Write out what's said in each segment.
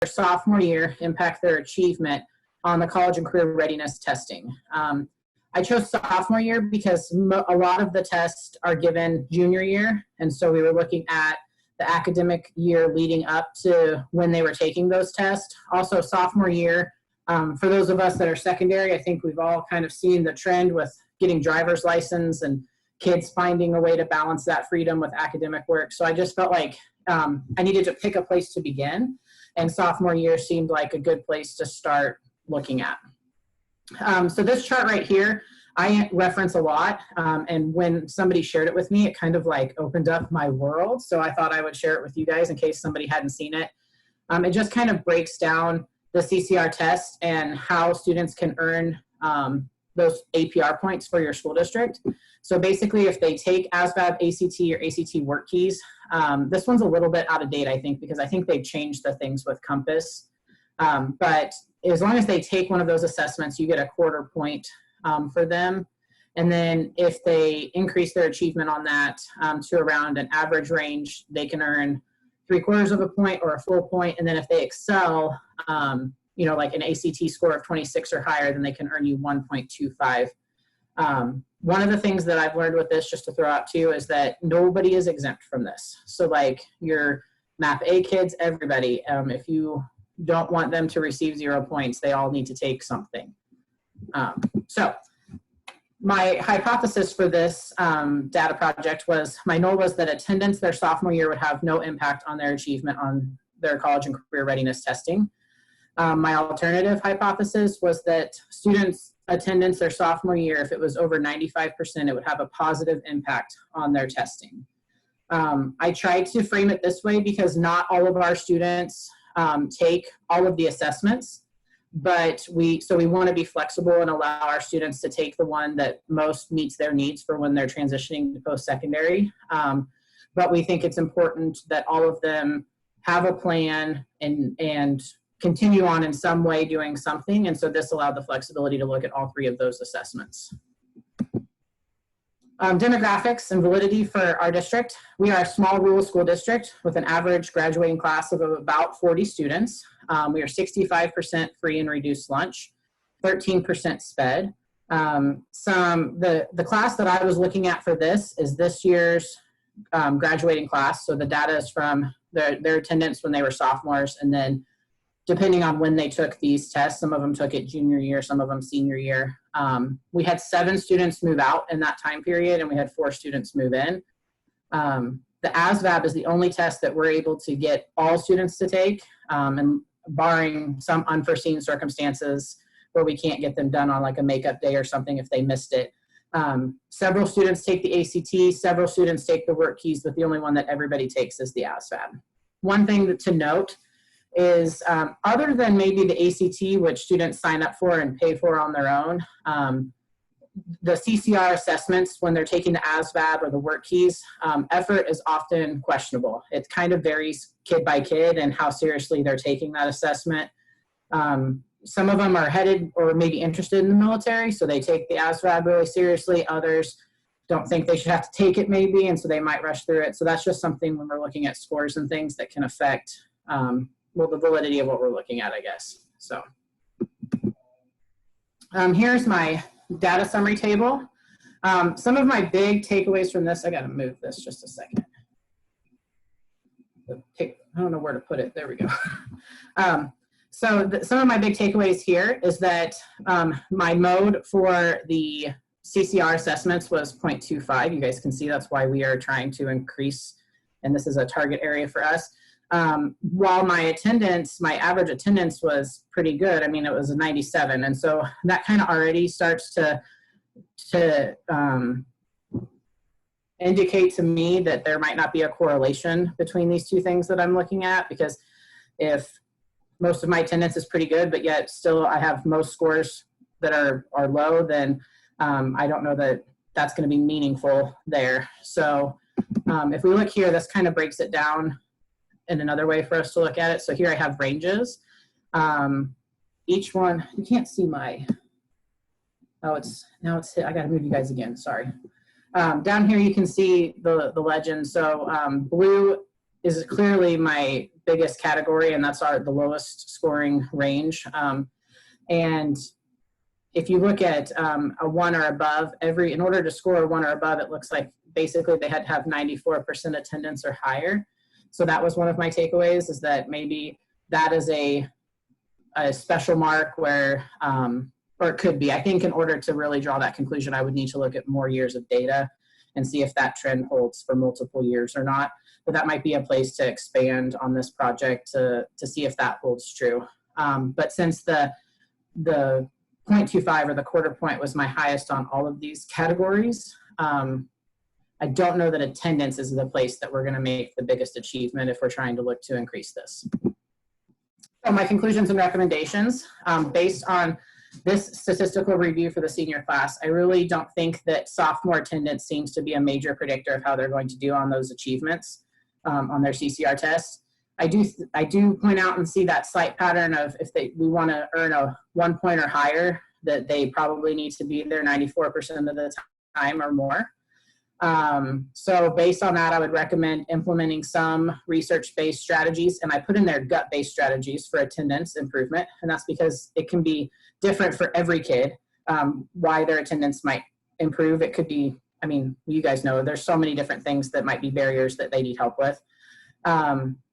sophomore year impact their achievement on the college and career readiness testing. I chose sophomore year because a lot of the tests are given junior year, and so we were looking at the academic year leading up to when they were taking those tests. Also sophomore year, for those of us that are secondary, I think we've all kind of seen the trend with getting driver's license and kids finding a way to balance that freedom with academic work. So I just felt like I needed to pick a place to begin, and sophomore year seemed like a good place to start looking at. So this chart right here, I reference a lot, and when somebody shared it with me, it kind of like opened up my world. So I thought I would share it with you guys in case somebody hadn't seen it. It just kind of breaks down the CCR test and how students can earn those APR points for your school district. So basically, if they take ASVAB, ACT, or ACT work keys, this one's a little bit out of date, I think, because I think they've changed the things with Compass. But as long as they take one of those assessments, you get a quarter point for them. And then if they increase their achievement on that to around an average range, they can earn 3/4 of a point or a full point. And then if they excel, you know, like an ACT score of 26 or higher, then they can earn you 1.25. One of the things that I've learned with this, just to throw out too, is that nobody is exempt from this. So like your MAP A kids, everybody, if you don't want them to receive 0 points, they all need to take something. So my hypothesis for this data project was, my goal was that attendance their sophomore year would have no impact on their achievement on their college and career readiness testing. My alternative hypothesis was that students' attendance their sophomore year, if it was over 95%, it would have a positive impact on their testing. I tried to frame it this way because not all of our students take all of the assessments, but we want to be flexible and allow our students to take the one that most meets their needs for when they're transitioning to post-secondary. But we think it's important that all of them have a plan and continue on in some way doing something. And so this allowed the flexibility to look at all 3 of those assessments. Demographics and validity for our district. We are a small rural school district with an average graduating class of about 40 students. We are 65% free and reduced lunch, 13% SPED. The class that I was looking at for this is this year's graduating class. So the data is from their attendance when they were sophomores, and then depending on when they took these tests, some of them took it junior year, some of them senior year. We had 7 students move out in that time period, and we had 4 students move in. The ASVAB is the only test that we're able to get all students to take, and barring some unforeseen circumstances where we can't get them done on like a makeup day or something if they missed it. Several students take the ACT, several students take the work keys, but the only one that everybody takes is the ASVAB. One thing to note is other than maybe the ACT, which students sign up for and pay for on their own, the CCR assessments, when they're taking the ASVAB or the work keys, effort is often questionable. It kind of varies kid by kid and how seriously they're taking that assessment. Some of them are headed or maybe interested in the military, so they take the ASVAB really seriously. Others don't think they should have to take it maybe, and so they might rush through it. So that's just something when we're looking at scores and things that can affect well, the validity of what we're looking at, I guess. So here's my data summary table. Some of my big takeaways from this, I gotta move this just a second. I don't know where to put it, there we go. So some of my big takeaways here is that my mode for the CCR assessments was 0.25. You guys can see that's why we are trying to increase, and this is a target area for us. While my attendance, my average attendance was pretty good. I mean, it was a 97. And so that kind of already starts to indicate to me that there might not be a correlation between these 2 things that I'm looking at, because if most of my attendance is pretty good, but yet still I have most scores that are low, then I don't know that that's going to be meaningful there. So if we look here, this kind of breaks it down in another way for us to look at it. So here I have ranges. Each one, you can't see my, oh, now it's hit. I got to move you guys again, sorry. Down here you can see the legend. So blue is clearly my biggest category, and that's the lowest scoring range. And if you look at a 1 or above, in order to score a 1 or above, it looks like basically they had to have 94% attendance or higher. So that was one of my takeaways, is that maybe that is a special mark where, or it could be. I think in order to really draw that conclusion, I would need to look at more years of data and see if that trend holds for multiple years or not. But that might be a place to expand on this project to see if that holds true. But since the 0.25 or the quarter point was my highest on all of these categories, I don't know that attendance is the place that we're going to make the biggest achievement if we're trying to look to increase this. So my conclusions and recommendations, based on this statistical review for the senior class, I really don't think that sophomore attendance seems to be a major predictor of how they're going to do on those achievements on their CCR test. I do point out and see that slight pattern of if we want to earn a 1 point or higher, that they probably need to be there 94% of the time or more. So based on that, I would recommend implementing some research-based strategies, and I put in there gut-based strategies for attendance improvement, and that's because it can be different for every kid, why their attendance might improve. It could be, I mean, you guys know, there's so many different things that might be barriers that they need help with.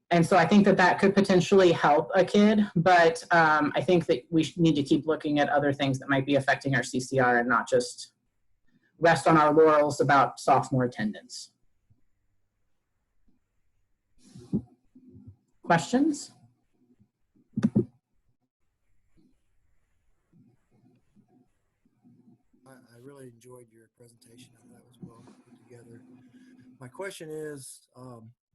And so I think that could potentially help a kid, but I think that we need to keep looking at other things that might be affecting our CCR and not just rest on our laurels about sophomore attendance. Questions? I really enjoyed your presentation. I thought it was well put together. My question is,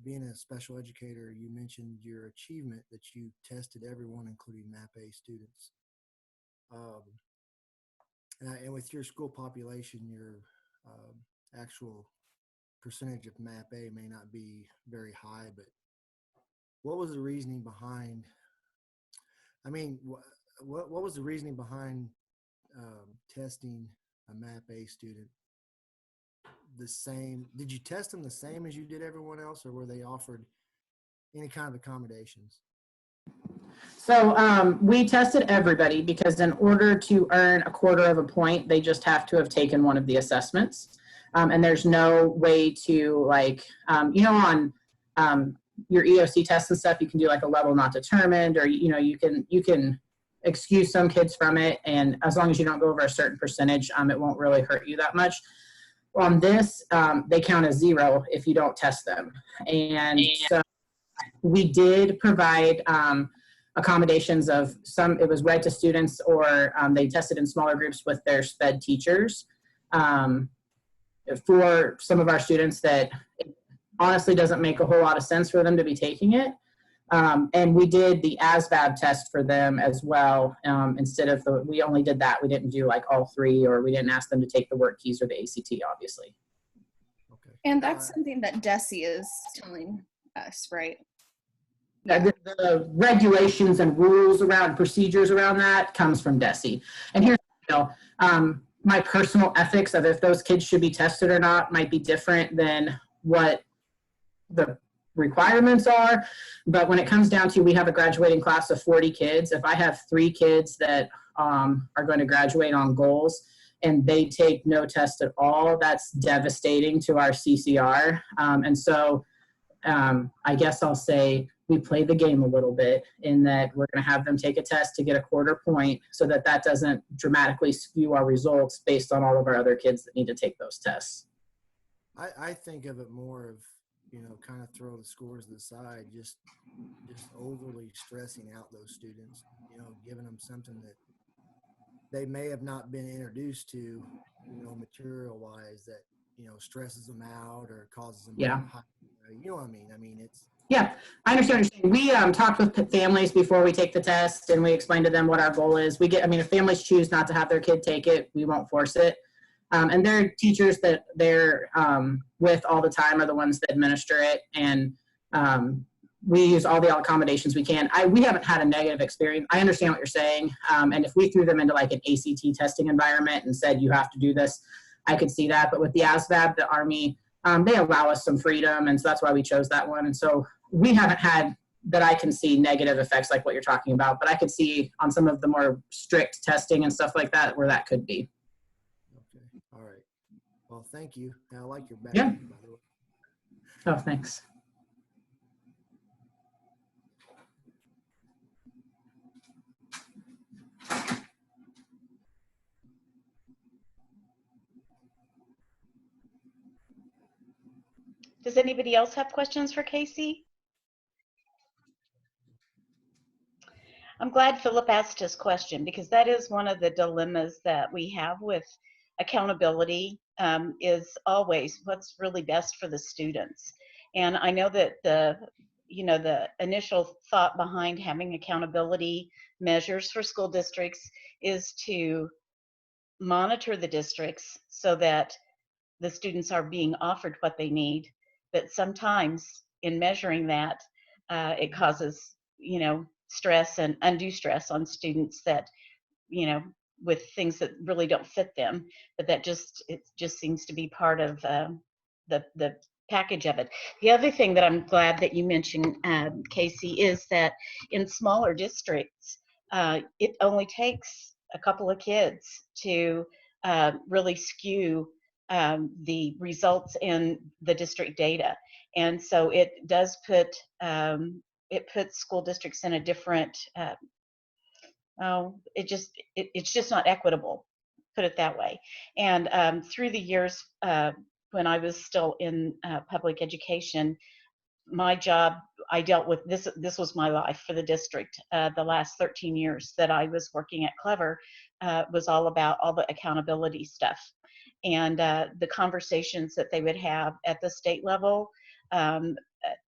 being a special educator, you mentioned your achievement that you tested everyone, including MAP-A students. And with your school population, your actual percentage of MAP-A may not be very high, but what was the reasoning behind, I mean, what was the reasoning behind testing a MAP-A student the same? Did you test them the same as you did everyone else, or were they offered any kind of accommodations? So we tested everybody because in order to earn a quarter of a point, they just have to have taken one of the assessments. And there's no way to, like, you know, on your EOC tests and stuff, you can do like a level not determined, or, you know, you can excuse some kids from it. And as long as you don't go over a certain percentage, it won't really hurt you that much. On this, they count as 0 if you don't test them. And so we did provide accommodations of some, it was read to students, or they tested in smaller groups with their SPED teachers. For some of our students that it honestly doesn't make a whole lot of sense for them to be taking it. And we did the ASVAB test for them as well. Instead of we only did that. We didn't do like all 3, or we didn't ask them to take the work keys or the ACT, obviously. Okay. And that's something that DESE is telling us, right? The regulations and rules around procedures around that comes from DESE. And here's, you know, my personal ethics of if those kids should be tested or not might be different than what the requirements are. But when it comes down to, we have a graduating class of 40 kids. If I have 3 kids that are going to graduate on goals and they take no test at all, that's devastating to our CCR. And so I guess I'll say we play the game a little bit in that we're going to have them take a test to get a quarter point so that that doesn't dramatically skew our results based on all of our other kids that need to take those tests. I think of it more of, you know, kind of throw the scores to the side, just overly stressing out those students, you know, giving them something that they may have not been introduced to, you know, material-wise, that, you know, stresses them out or causes them. Yeah. You know what I mean? I mean, it's. Yeah, I understand what you're saying. We talked with families before we take the test, and we explained to them what our goal is. I mean, if families choose not to have their kid take it, we won't force it. And their teachers that they're with all the time are the ones that administer it. And we use all the accommodations we can. We haven't had a negative experience. I understand what you're saying. And if we threw them into like an ACT testing environment and said, you have to do this, I could see that. But with the ASVAB, the Army, they allow us some freedom. And so that's why we chose that one. And so we haven't had that I can see negative effects like what you're talking about, but I could see on some of the more strict testing and stuff like that where that could be. Okay. All right. Well, thank you. And I like your Yeah. background, by the way. Oh, thanks. Does anybody else have questions for Casey? I'm glad Philip asked his question, because that is one of the dilemmas that we have with accountability, is always what's really best for the students. And I know that the initial thought behind having accountability measures for school districts is to monitor the districts so that the students are being offered what they need. But sometimes in measuring that, it causes, stress and undue stress on students that, with things that really don't fit them. But it just seems to be part of the package of it. The other thing that I'm glad that you mentioned, Casey, is that in smaller districts, it only takes a couple of kids to really skew the results in the district data. And so it does put, it puts school districts in a different, it's just not equitable, put it that way. And through the years, when I was still in public education, my job, I dealt with this was my life for the district. The last 13 years that I was working at Clever was all about all the accountability stuff. And the conversations that they would have at the state level,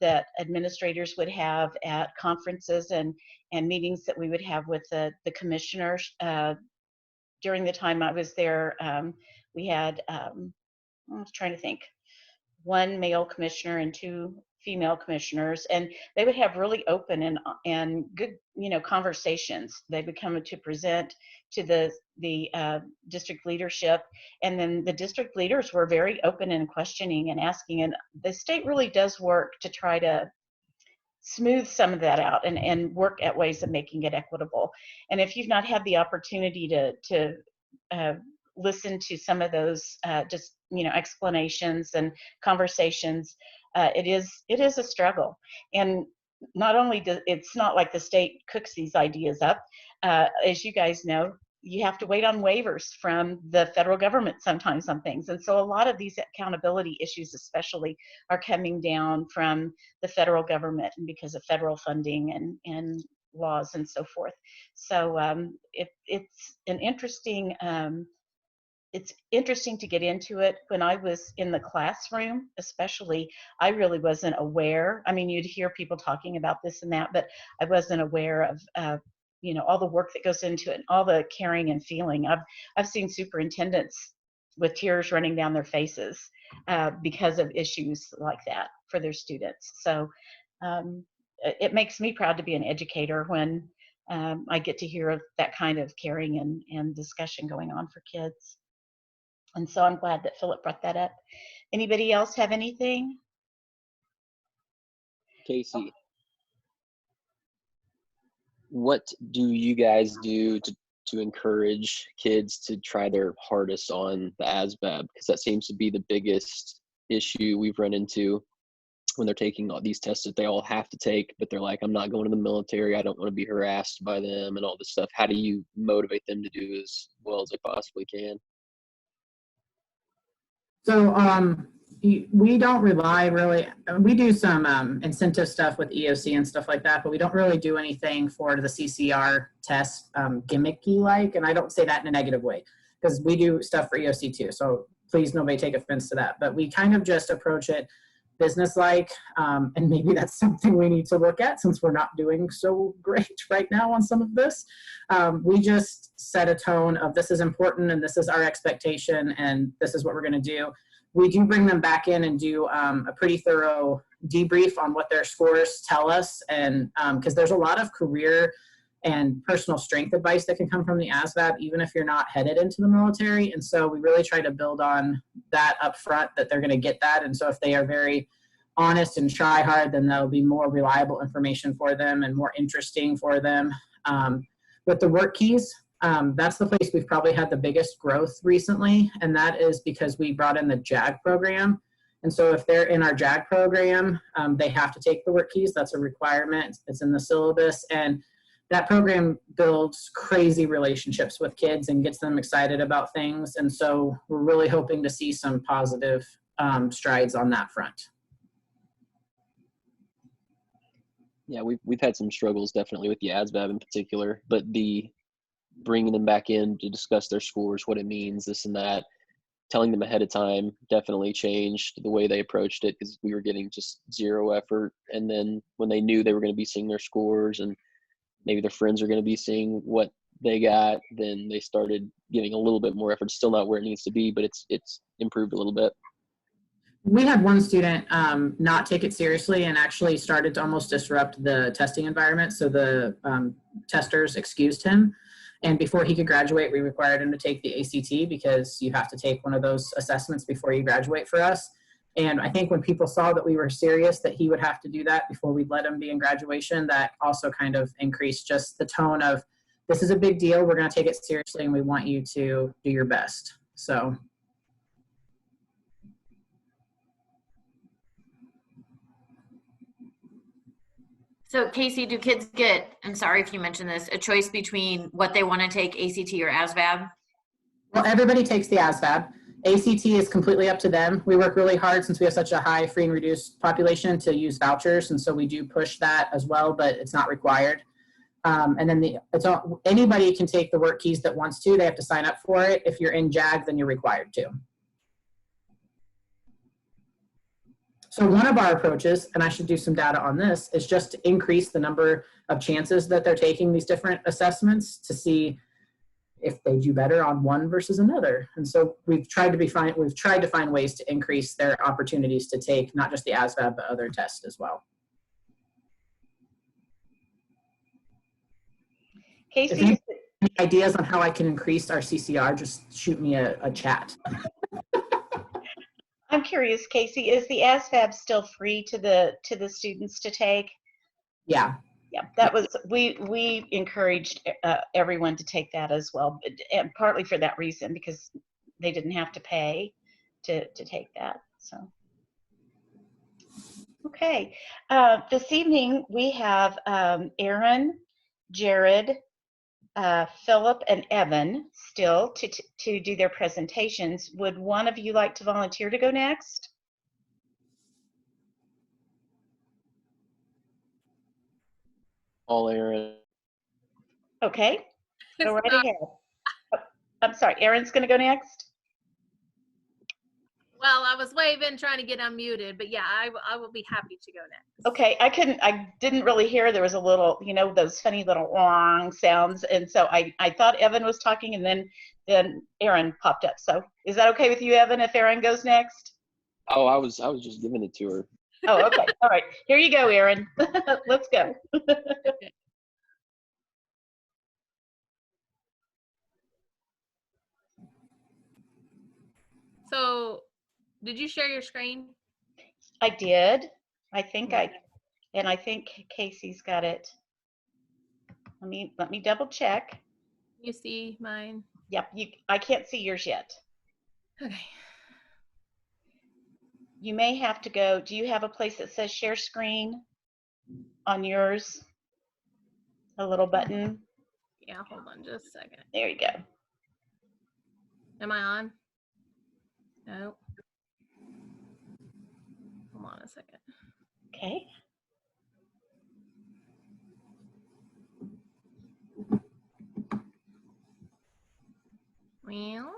that administrators would have at conferences and meetings that we would have with the commissioners. During the time I was there, we had, I was trying to think, one male commissioner and two female commissioners, and they would have really open and good, conversations. They would come to present to the district leadership, and then the district leaders were very open and questioning and asking. And the state really does work to try to smooth some of that out and work at ways of making it equitable. And if you've not had the opportunity to listen to some of those just explanations and conversations, it is a struggle. And not only it's not like the state cooks these ideas up, as you guys know, you have to wait on waivers from the federal government sometimes on things. And so a lot of these accountability issues especially are coming down from the federal government, and because of federal funding and laws and so forth. So it's an interesting, it's interesting to get into it. When I was in the classroom, especially, I really wasn't aware. I mean, you'd hear people talking about this and that, but I wasn't aware of all the work that goes into it and all the caring and feeling. I've seen superintendents with tears running down their faces because of issues like that for their students. So it makes me proud to be an educator when I get to hear of that kind of caring and discussion going on for kids. And so I'm glad that Philip brought that up. Anybody else have anything? Casey, what do you guys do to encourage kids to try their hardest on the ASVAB? Because that seems to be the biggest issue we've run into when they're taking all these tests that they all have to take, but they're like, I'm not going to the military. I don't want to be harassed by them and all this stuff. How do you motivate them to do as well as they possibly can? So we don't rely really, we do some incentive stuff with EOC and stuff like that, but we don't really do anything for the CCR test gimmicky like, and I don't say that in a negative way, because we do stuff for EOC too. So please nobody take offense to that, but we kind of just approach it business-like, and maybe that's something we need to look at since we're not doing so great right now on some of this. We just set a tone of this is important and this is our expectation and this is what we're going to do. We do bring them back in and do a pretty thorough debrief on what their scores tell us, and because there's a lot of career and personal strength advice that can come from the ASVAB, even if you're not headed into the military. And so we really try to build on that up front, that they're going to get that. And so if they are very honest and try hard, then that'll be more reliable information for them and more interesting for them. With the work keys, that's the place we've probably had the biggest growth recently, and that is because we brought in the JAG program. And so if they're in our JAG program, they have to take the work keys. That's a requirement. It's in the syllabus. And that program builds crazy relationships with kids and gets them excited about things. And so we're really hoping to see some positive strides on that front. Yeah, we've had some struggles definitely with the ASVAB in particular, but the bringing them back in to discuss their scores, what it means, this and that, telling them ahead of time definitely changed the way they approached it, because we were getting just zero effort. And then when they knew they were going to be seeing their scores and maybe their friends are going to be seeing what they got, then they started giving a little bit more effort. Still not where it needs to be, but it's improved a little bit. We had one student not take it seriously and actually started to almost disrupt the testing environment. So the testers excused him. And before he could graduate, we required him to take the ACT, because you have to take one of those assessments before you graduate for us. And I think when people saw that we were serious, that he would have to do that before we'd let him be in graduation, that also kind of increased just the tone of, this is a big deal, we're going to take it seriously, and we want you to do your best. So. So Casey, do kids get, I'm sorry if you mentioned this, a choice between what they want to take, ACT or ASVAB? Well, everybody takes the ASVAB. ACT is completely up to them. We work really hard, since we have such a high free and reduced population, to use vouchers, and so we do push that as well, but it's not required. And then anybody can take the work keys that wants to. They have to sign up for it. If you're in JAG, then you're required to. So one of our approaches, and I should do some data on this, is just to increase the number of chances that they're taking these different assessments to see if they do better on one versus another. And so we've tried to find ways to increase their opportunities to take not just the ASVAB, but other tests as well. Casey, If you have any ideas on how I can increase our CCR, just shoot me a chat. I'm curious, Casey, is the ASVAB still free to the students to take? Yeah. Yeah, that was, we encouraged everyone to take that as well, and partly for that reason, because they didn't have to pay to take that. So, okay, this evening we have Aaron, Jared, Philip, and Evan still to do their presentations. Would one of you like to volunteer to go next? All Aaron. Okay, go right ahead. Oh, I'm sorry, Aaron's going to go next? Well, I was waving, trying to get unmuted, but yeah, I will be happy to go next. Okay, I didn't really hear. There was a little, those funny little wrong sounds. And so I thought Evan was talking, and then Aaron popped up. So is that okay with you, Evan, if Aaron goes next? Oh, I was just giving it to her. Oh, okay. All right. Here you go, Aaron. Let's go. So, did you share your screen? I did. I think I think Casey's got it. Let me double check. You see mine? Yep, I can't see yours yet. Okay. You may have to go, do you have a place that says share screen on yours? A little button? Yeah, hold on just a second. There you go. Am I on? No. Hold on a second. Okay. Well,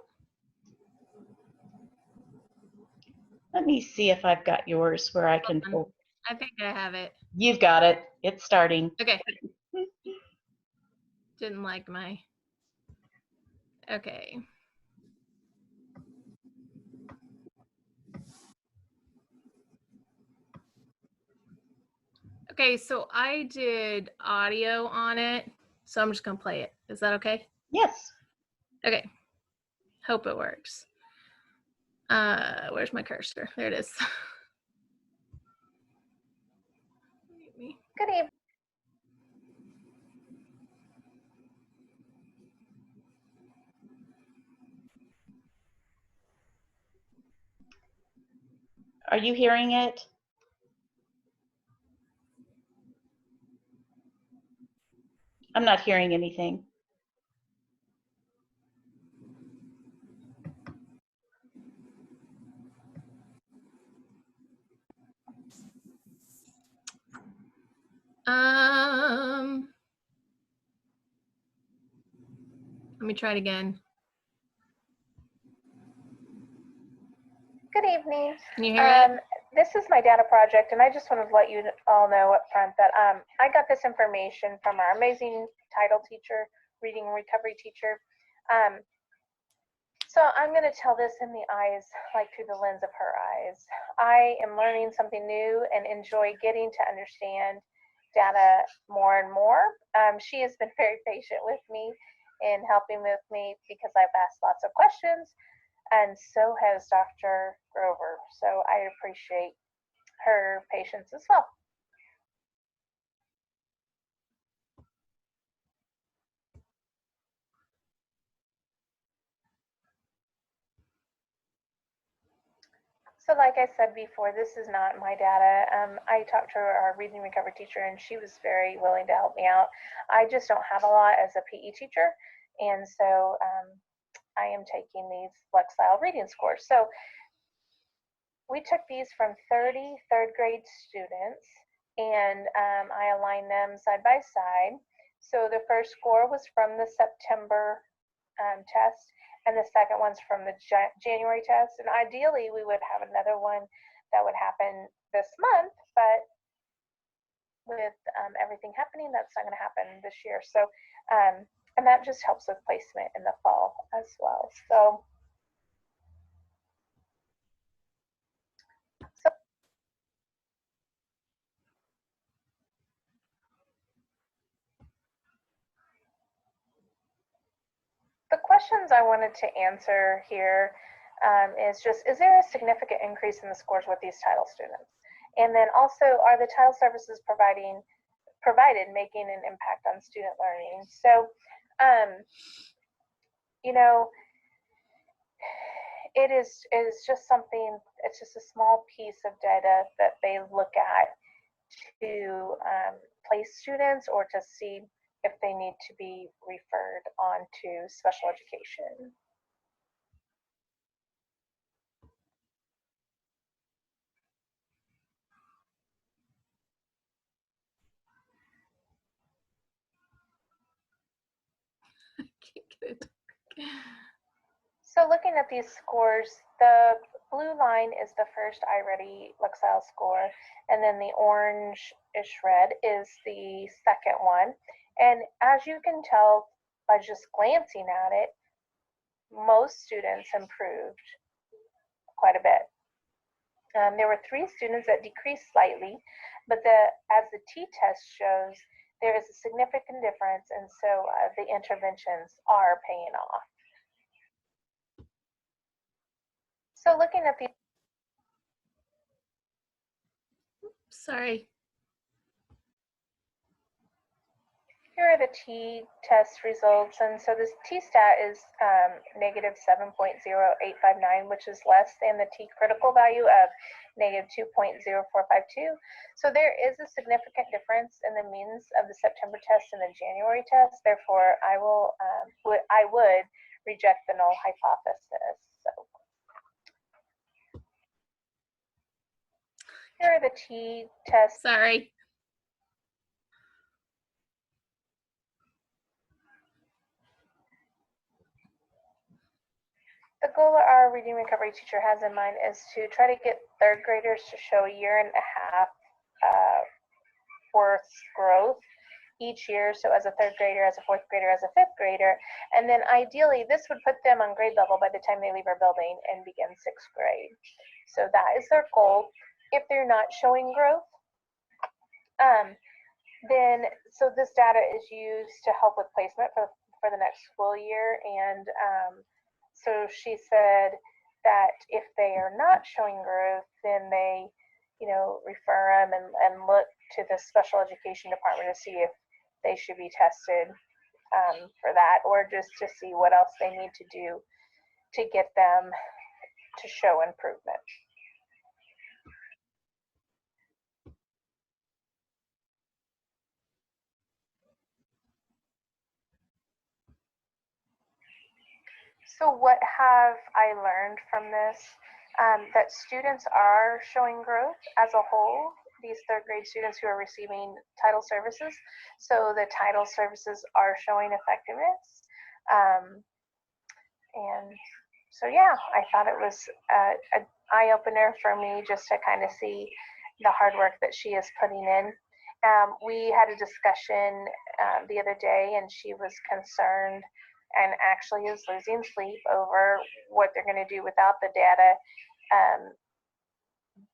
Let me see if I've got yours where I can pull. I think I have it. You've got it. It's starting. Okay. Didn't like my. Okay. Okay, so I did audio on it, so I'm just gonna play it. Is that okay? Yes. Okay. Hope it works. Where's my cursor? There it is. Good evening. Are you hearing it? I'm not hearing anything. Let me try it again. Good evening. Can you hear it? This is my data project, and I just wanted to let you all know up front that I got this information from our amazing title teacher, reading and recovery teacher. So I'm going to tell this in the eyes, like through the lens of her eyes. I am learning something new and enjoy getting to understand data more and more. She has been very patient with me in helping with me because I've asked lots of questions, and so has Dr. Grover. So I appreciate her patience as well. So like I said before, this is not my data. I talked to our reading recovery teacher, and she was very willing to help me out. I just don't have a lot as a PE teacher, and so I am taking these Lexile reading scores. So we took these from 30 third grade students, and I aligned them side by side. So the first score was from the September test, and the second one's from the January test. And ideally, we would have another one that would happen this month, but with everything happening, that's not going to happen this year. So, and that just helps with placement in the fall as well. So the questions I wanted to answer here is just, is there a significant increase in the scores with these title students? And then also, are the title services provided making an impact on student learning? So, you know, it is just something, it's just a small piece of data that they look at to place students or to see if they need to be referred on to special education. So looking at these scores, the blue line is the first iReady Lexile score, and then the orange-ish red is the second one. And as you can tell by just glancing at it, most students improved quite a bit. There were 3 students that decreased slightly, but as the t-test shows, there is a significant difference, and so the interventions are paying off. So looking at the Sorry. Here are the t-test results, and so this t-stat is negative 7.0859, which is less than the t-critical value of negative 2.0452. So there is a significant difference in the means of the September test and the January test. Therefore, I would reject the null hypothesis. So here are the t-tests. Sorry. The goal our reading recovery teacher has in mind is to try to get third graders to show a year and a half worth growth each year. So as a third grader, as a fourth grader, as a fifth grader. And then ideally, this would put them on grade level by the time they leave our building and begin sixth grade. So that is their goal. If they're not showing growth, then so this data is used to help with placement for the next school year. And so she said that if they are not showing growth, then they, refer them and look to the special education department to see if they should be tested for that, or just to see what else they need to do to get them to show improvement. So what have I learned from this? That students are showing growth as a whole, these third grade students who are receiving title services. So the title services are showing effectiveness. And so, yeah, I thought it was an eye-opener for me just to kind of see the hard work that she is putting in. We had a discussion the other day, and she was concerned and actually is losing sleep over what they're going to do without the data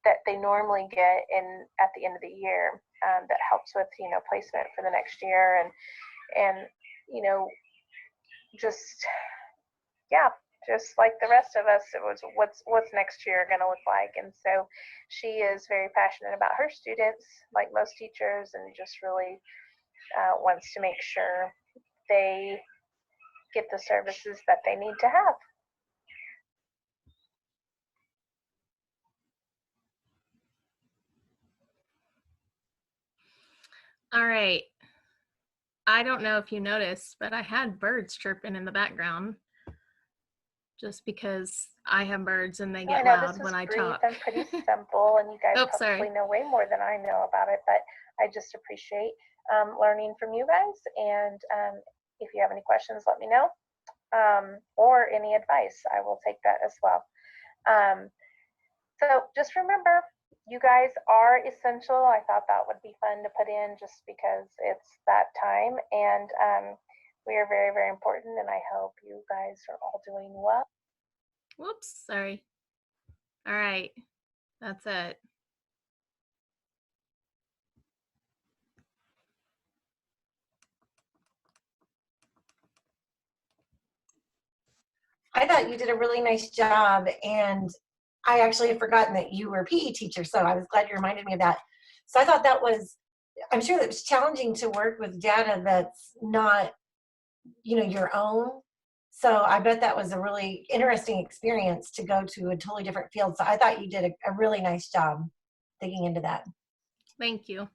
that they normally get in at the end of the year that helps with placement for the next year and just like the rest of us, it was what's next year going to look like. And so she is very passionate about her students, like most teachers, and just really wants to make sure they get the services that they need to have. All right. I don't know if you noticed, but I had birds chirping in the background just because I have birds and they get loud when I talk. I'm pretty simple, and you guys Oh, probably know way more than I know about it, but I just appreciate learning from you guys. And if you have any questions, let me know, or any advice, I will take that as well. So just remember, you guys are essential. I thought that would be fun to put in just because it's that time, and we are very, very important, and I hope you guys are all doing well. Whoops, sorry. All right, that's it. I thought you did a really nice job, and I actually had forgotten that you were a PE teacher, so I was glad you reminded me of that. So I thought that was, I'm sure that it's challenging to work with data that's not, your own. So I bet that was a really interesting experience to go to a totally different field. So I thought you did a really nice job digging into that. Thank you.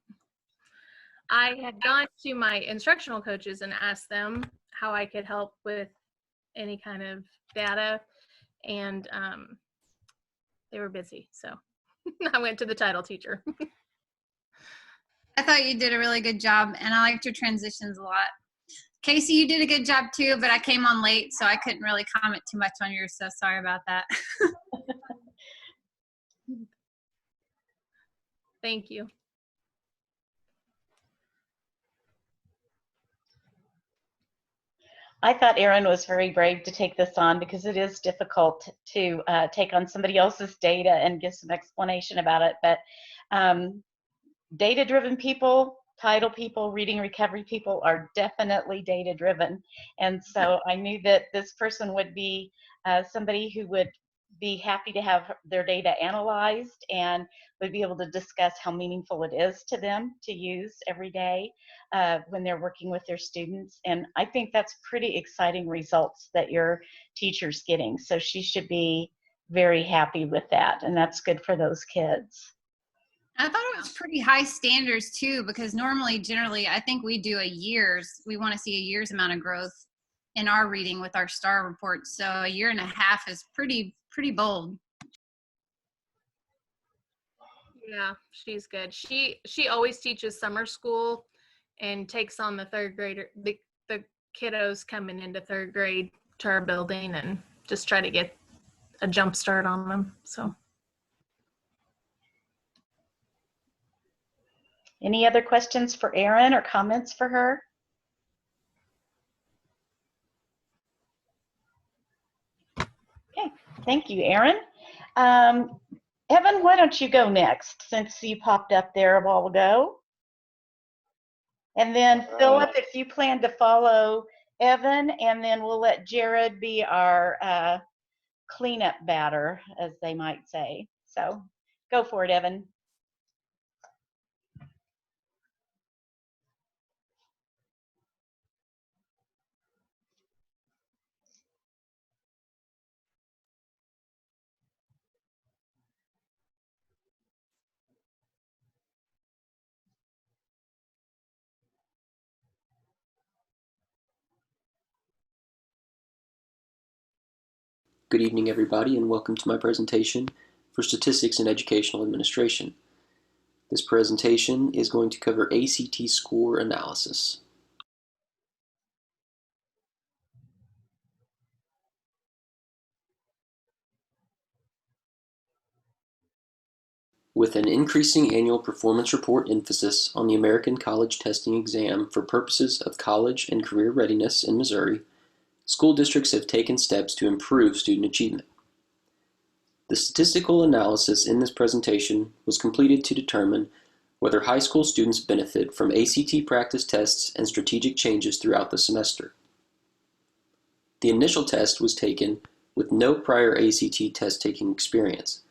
I had gone to my instructional coaches and asked them how I could help with any kind of data, and they were busy, so I went to the title teacher. I thought you did a really good job, and I liked your transitions a lot. Casey, you did a good job too, but I came on late, so I couldn't really comment too much on yours, so sorry about that. Thank you. I thought Erin was very brave to take this on because it is difficult to take on somebody else's data and give some explanation about it. But data-driven people, title people, reading recovery people are definitely data-driven. And so I knew that this person would be somebody who would be happy to have their data analyzed and would be able to discuss how meaningful it is to them to use every day when they're working with their students. And I think that's pretty exciting results that your teacher's getting. So she should be very happy with that, and that's good for those kids. I thought it was pretty high standards too, because generally, I think we do we want to see a year's amount of growth in our reading with our STAR reports. So a year and a half is pretty bold. Yeah, she's good. She always teaches summer school and takes on the third grader, the kiddos coming into third grade to our building, and just try to get a jump start on them. So. Any other questions for Erin or comments for her? Okay, thank you, Erin. Evan, why don't you go next, since you popped up there a while ago? And then Philip, if you plan to follow Evan, and then we'll let Jared be our cleanup batter, as they might say. So go for it, Evan. Good evening, everybody, and welcome to my presentation for Statistics in Educational Administration. This presentation is going to cover ACT score analysis. With an increasing annual performance report emphasis on the American College Testing Exam for purposes of college and career readiness in Missouri, school districts have taken steps to improve student achievement. The statistical analysis in this presentation was completed to determine whether high school students benefit from ACT practice tests and strategic changes throughout the semester. The initial test was taken with no prior ACT test-taking experience,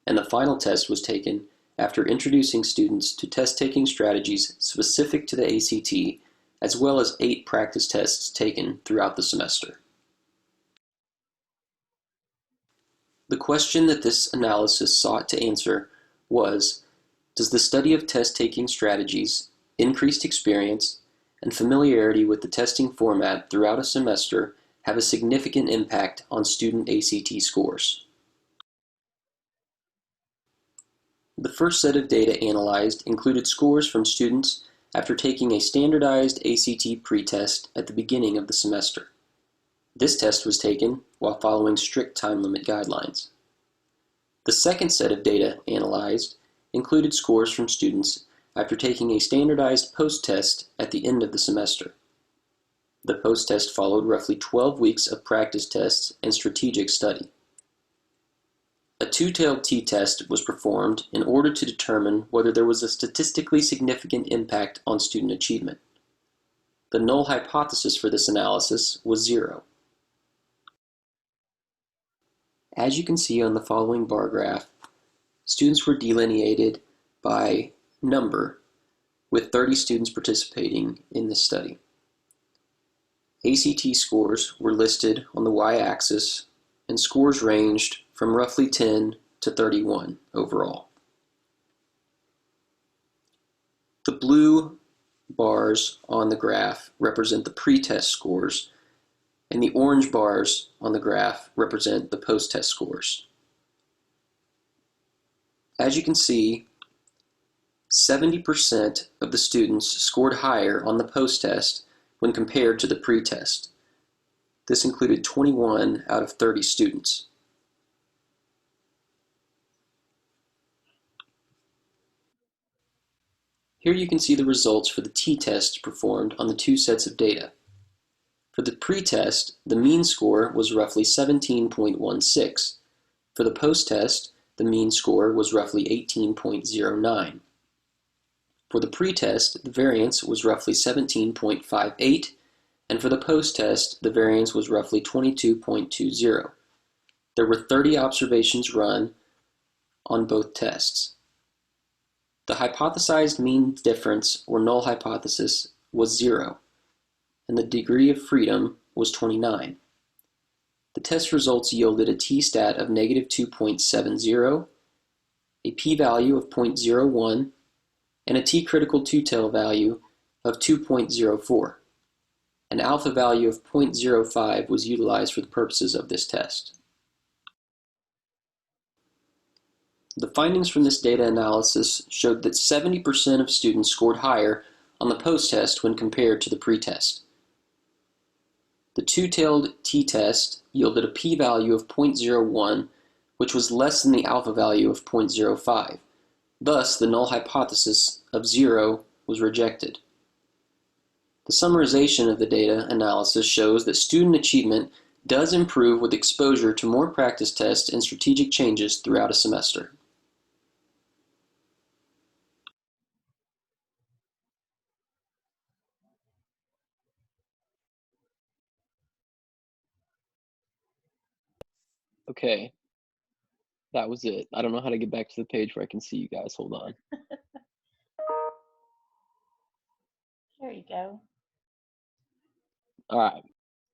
and the final test was taken after introducing students to test-taking strategies specific to the ACT, as well as 8 practice tests taken throughout the semester. The question that this analysis sought to answer was, does the study of test-taking strategies, increased experience, and familiarity with the testing format throughout a semester have a significant impact on student ACT scores? The first set of data analyzed included scores from students after taking a standardized ACT pretest at the beginning of the semester. This test was taken while following strict time limit guidelines. The second set of data analyzed included scores from students after taking a standardized post-test at the end of the semester. The post-test followed roughly 12 weeks of practice tests and strategic study. A two-tailed t-test was performed in order to determine whether there was a statistically significant impact on student achievement. The null hypothesis for this analysis was 0. As you can see on the following bar graph, students were delineated by number, with 30 students participating in this study. ACT scores were listed on the y-axis, and scores ranged from roughly 10 to 31 overall. The blue bars on the graph represent the pre-test scores, and the orange bars on the graph represent the post-test scores. As you can see, 70% of the students scored higher on the post-test when compared to the pre-test. This included 21 out of 30 students. Here you can see the results for the t-test performed on the 2 sets of data. For the pre-test, the mean score was roughly 17.16. For the post-test, the mean score was roughly 18.09. For the pre-test, the variance was roughly 17.58, and for the post-test, the variance was roughly 22.20. There were 30 observations run on both tests. The hypothesized mean difference, or null hypothesis, was 0, and the degree of freedom was 29. The test results yielded a t-stat of -2.70, a p-value of 0.01, and a t-critical two-tail value of 2.04. An alpha value of 0.05 was utilized for the purposes of this test. The findings from this data analysis showed that 70% of students scored higher on the post-test when compared to the pre-test. The two-tailed t-test yielded a p-value of 0.01, which was less than the alpha value of 0.05. Thus, the null hypothesis of 0 was rejected. The summarization of the data analysis shows that student achievement does improve with exposure to more practice tests and strategic changes throughout a semester. Okay, that was it. I don't know how to get back to the page where I can see you guys. Hold on. There you go. All right.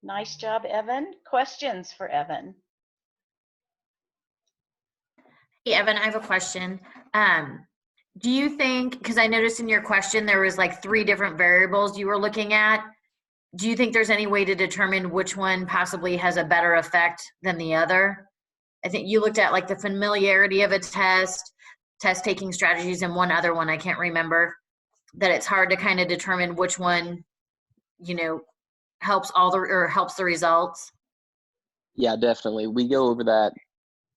Nice job, Evan. Questions for Evan? Hey, Evan, I have a question. Do you think, because I noticed in your question there was like 3 different variables you were looking at, do you think there's any way to determine which one possibly has a better effect than the other? I think you looked at like the familiarity of a test taking strategies, and one other one I can't remember, that it's hard to kind of determine which one, helps helps the results. Yeah, definitely. We go over that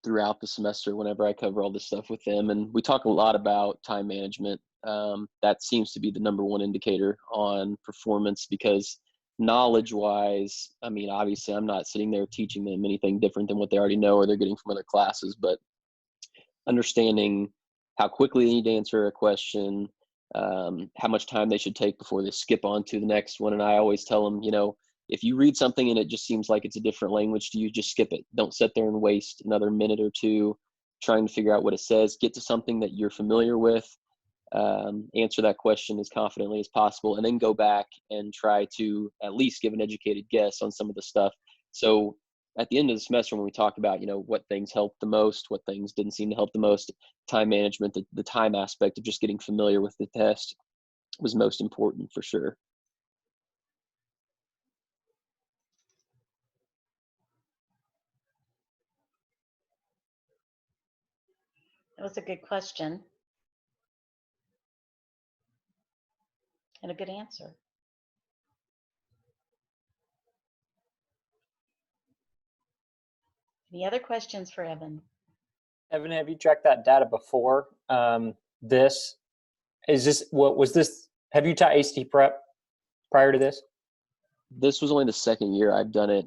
throughout the semester whenever I cover all this stuff with them, and we talk a lot about time management. That seems to be the number one indicator on performance, because knowledge wise, I mean, obviously I'm not sitting there teaching them anything different than what they already know or they're getting from other classes, but understanding how quickly they need to answer a question, how much time they should take before they skip on to the next one. And I always tell them, if you read something and it just seems like it's a different language to you, just skip it. Don't sit there and waste another minute or two trying to figure out what it says. Get to something that you're familiar with, answer that question as confidently as possible, and then go back and try to at least give an educated guess on some of the stuff. So at the end of the semester, when we talk about, what things helped the most, what things didn't seem to help the most, time management, the time aspect of just getting familiar with the test was most important for sure. That was a good question and a good answer. Any other questions for Evan? Evan, have you tracked that data before this? Have you taught ACT prep prior to this? This was only the second year I've done it.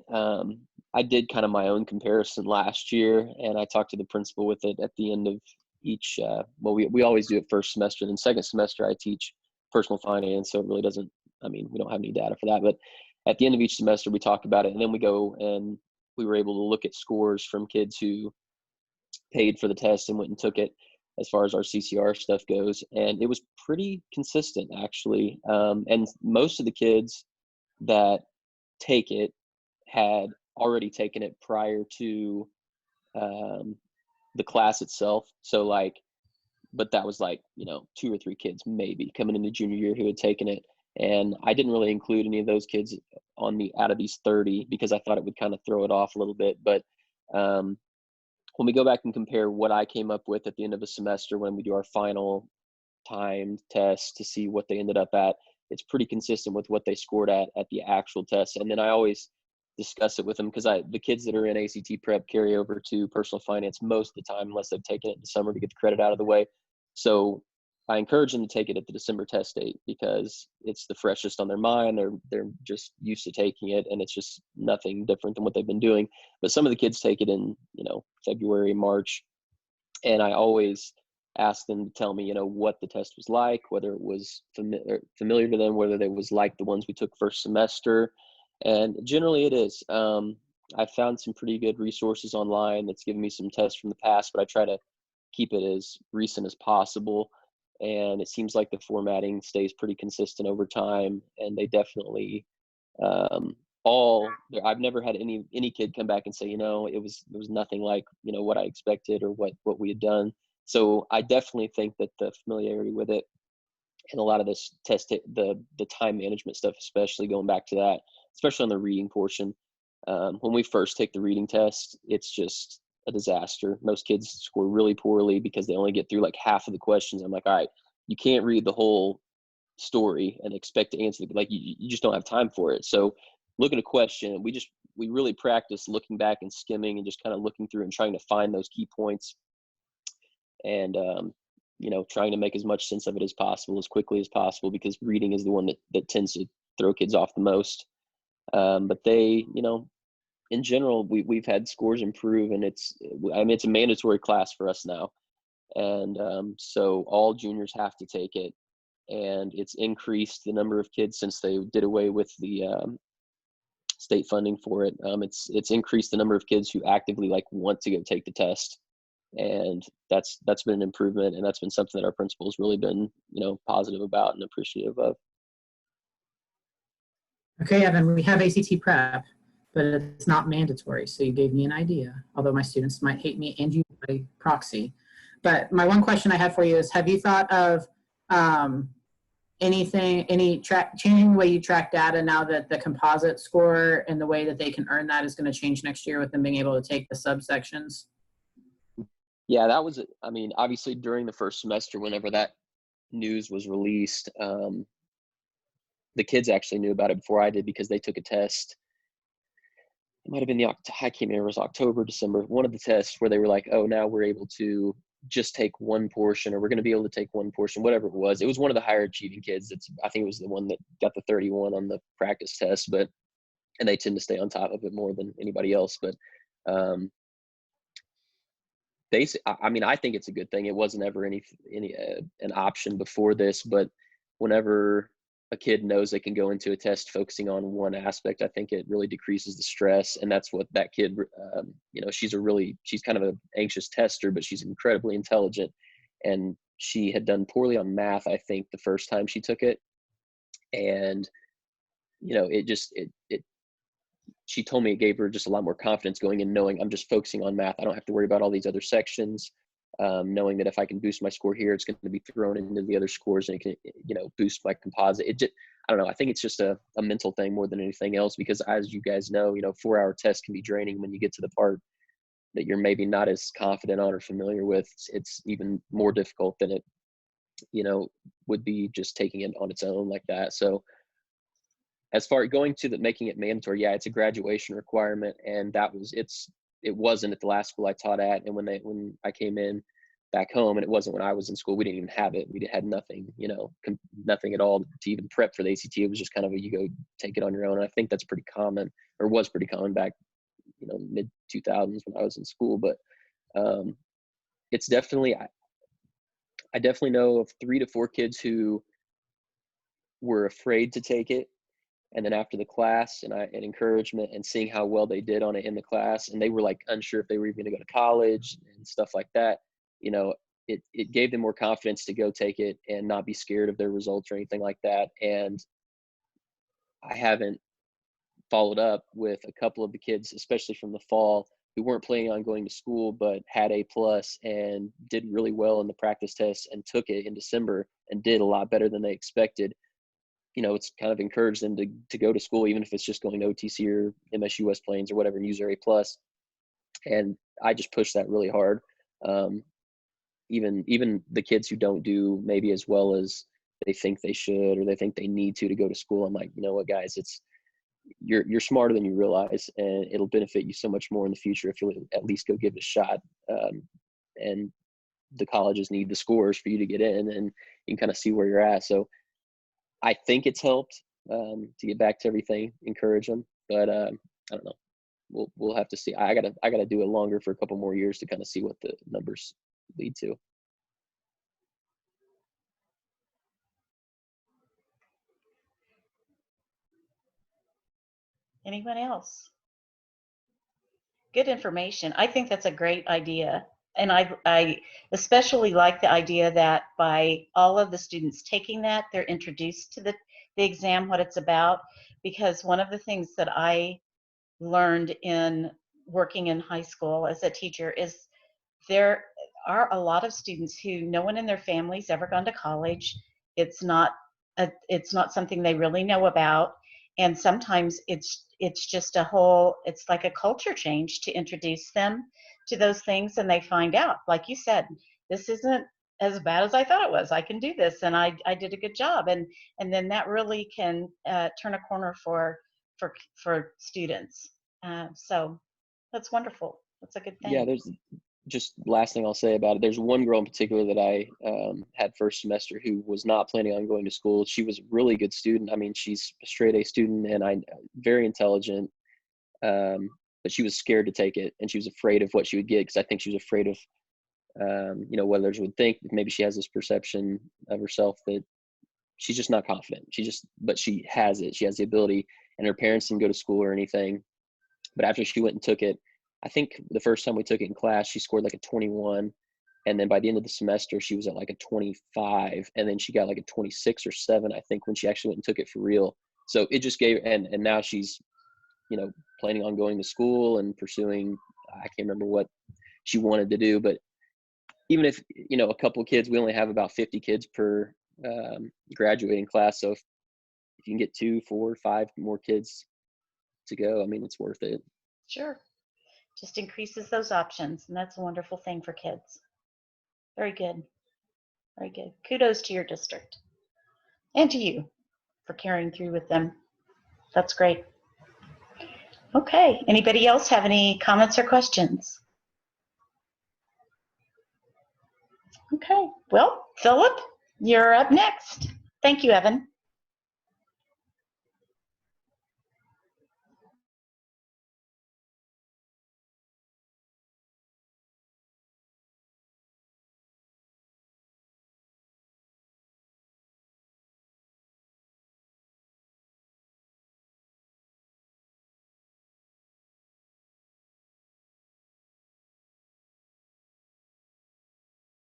I did kind of my own comparison last year, and I talked to the principal with it at the end of each, we always do it first semester, and then second semester I teach personal finance, so it really doesn't, we don't have any data for that, but at the end of each semester we talk about it, and then we go and we were able to look at scores from kids who paid for the test and went and took it as far as our CCR stuff goes, and it was pretty consistent actually. And most of the kids that take it had already taken it prior to the class itself. So but that was 2 or 3 kids maybe coming into junior year who had taken it. And I didn't really include any of those kids out of these 30 because I thought it would kind of throw it off a little bit. But when we go back and compare what I came up with at the end of a semester, when we do our final timed test to see what they ended up at, it's pretty consistent with what they scored at the actual test. And then I always discuss it with them because the kids that are in ACT prep carry over to personal finance most of the time, unless they've taken it in the summer to get the credit out of the way. So I encourage them to take it at the December test date because it's the freshest on their mind. They're just used to taking it, and it's just nothing different than what they've been doing. But some of the kids take it in, February, March, and I always ask them to tell me, what the test was like, whether it was familiar to them, whether it was like the ones we took first semester, and generally it is. I found some pretty good resources online that's given me some tests from the past, but I try to keep it as recent as possible. And it seems like the formatting stays pretty consistent over time, and they definitely I've never had any kid come back and say, it was nothing like what I expected or what we had done. So I definitely think that the familiarity with it and a lot of this the time management stuff, especially going back to that, especially on the reading portion, when we first take the reading test, it's just a disaster. Most kids score really poorly because they only get through half of the questions. I'm like, all right, you can't read the whole story and expect to answer you just don't have time for it. So look at a question. We really practice looking back and skimming and just kind of looking through and trying to find those key points and trying to make as much sense of it as possible as quickly as possible, because reading is the one that tends to throw kids off the most. But they, in general, we've had scores improve, and it's a mandatory class for us now. And so all juniors have to take it, and it's increased the number of kids since they did away with the state funding for it. It's increased the number of kids who actively want to go take the test. And that's been an improvement, and that's been something that our principal's really been, positive about and appreciative of. Okay, Evan, we have ACT prep, but it's not mandatory. So you gave me an idea, although my students might hate me and you by proxy. But my one question I had for you is, have you thought of changing the way you track data now that the composite score and the way that they can earn that is going to change next year with them being able to take the subsections? Yeah, that was, I mean, obviously during the first semester, whenever that news was released, the kids actually knew about it before I did because they took a test. It might have been I can't remember, it was October, December, one of the tests where they were like, oh, now we're able to just take one portion, or we're going to be able to take one portion, whatever it was. It was one of the higher achieving kids. I think it was the one that got the 31 on the practice test, and they tend to stay on top of it more than anybody else. But I mean, I think it's a good thing. It wasn't ever an option before this, but whenever a kid knows they can go into a test focusing on one aspect, I think it really decreases the stress. And that's what that kid, she's kind of an anxious tester, but she's incredibly intelligent. And she had done poorly on math, I think, the first time she took it. And, she told me it gave her just a lot more confidence going in, knowing I'm just focusing on math. I don't have to worry about all these other sections. Knowing that if I can boost my score here, it's going to be thrown into the other scores and it can, boost my composite. I don't know. I think it's just a mental thing more than anything else, because as you guys know, 4-hour tests can be draining when you get to the part that you're maybe not as confident on or familiar with. It's even more difficult than it, would be just taking it on its own like that. So as far as going to making it mandatory, yeah, it's a graduation requirement, and it wasn't at the last school I taught at. And when I came in back home, and it wasn't when I was in school, we didn't even have it. We had nothing, nothing at all to even prep for the ACT. It was just kind of you go take it on your own. And I think that's pretty common, or was pretty common back, mid 2000s when I was in school. But it's definitely, I definitely know of 3 to 4 kids who were afraid to take it. And then after the class and encouragement and seeing how well they did on it in the class, and they were like unsure if they were even going to go to college and stuff like that, it gave them more confidence to go take it and not be scared of their results or anything like that. And I haven't followed up with a couple of the kids, especially from the fall, who weren't planning on going to school but had A+ and did really well in the practice tests and took it in December and did a lot better than they expected. It's kind of encouraged them to go to school, even if it's just going to OTC or MSU West Plains or whatever, and use their A+. And I just push that really hard. Even the kids who don't do maybe as well as they think they should, or they think they need to go to school, I'm like, you know what, guys, you're smarter than you realize, and it'll benefit you so much more in the future if you'll at least go give it a shot. And the colleges need the scores for you to get in, and you can kind of see where you're at. So I think it's helped to get back to everything, encourage them, but I don't know. We'll have to see. I gotta do it longer for a couple more years to kind of see what the numbers lead to. Anyone else? Good information. I think that's a great idea. And I especially like the idea that by all of the students taking that, they're introduced to the exam, what it's about. Because one of the things that I learned in working in high school as a teacher is there are a lot of students who no one in their family's ever gone to college. It's not something they really know about. And sometimes it's just it's like a culture change to introduce them to those things, and they find out, like you said, this isn't as bad as I thought it was. I can do this, and I did a good job, and then that really can turn a corner for students. So that's wonderful. That's a good thing. Yeah, there's just last thing I'll say about it. There's one girl in particular that I had first semester who was not planning on going to school. She was a really good student. I mean, she's a straight A student, and very intelligent. But she was scared to take it, and she was afraid of what she would get, because I think she was afraid of, what others would think. Maybe she has this perception of herself that she's just not confident. But she has it. She has the ability, and her parents didn't go to school or anything. But after she went and took it, I think the first time we took it in class, she scored like a 21. And then by the end of the semester, she was at like a 25. And then she got like a 26 or 7, I think, when she actually went and took it for real. So it just gave, and now she's, planning on going to school and pursuing, I can't remember what she wanted to do. But even if, a couple of kids, we only have about 50 kids per graduating class. So if you can get 2, 4, 5 more kids to go, I mean, it's worth it. Sure. Just increases those options, and that's a wonderful thing for kids. Very good. Very good. Kudos to your district and to you for carrying through with them. That's great. Okay. Anybody else have any comments or questions? Okay. Well, Philip, you're up next. Thank you, Evan.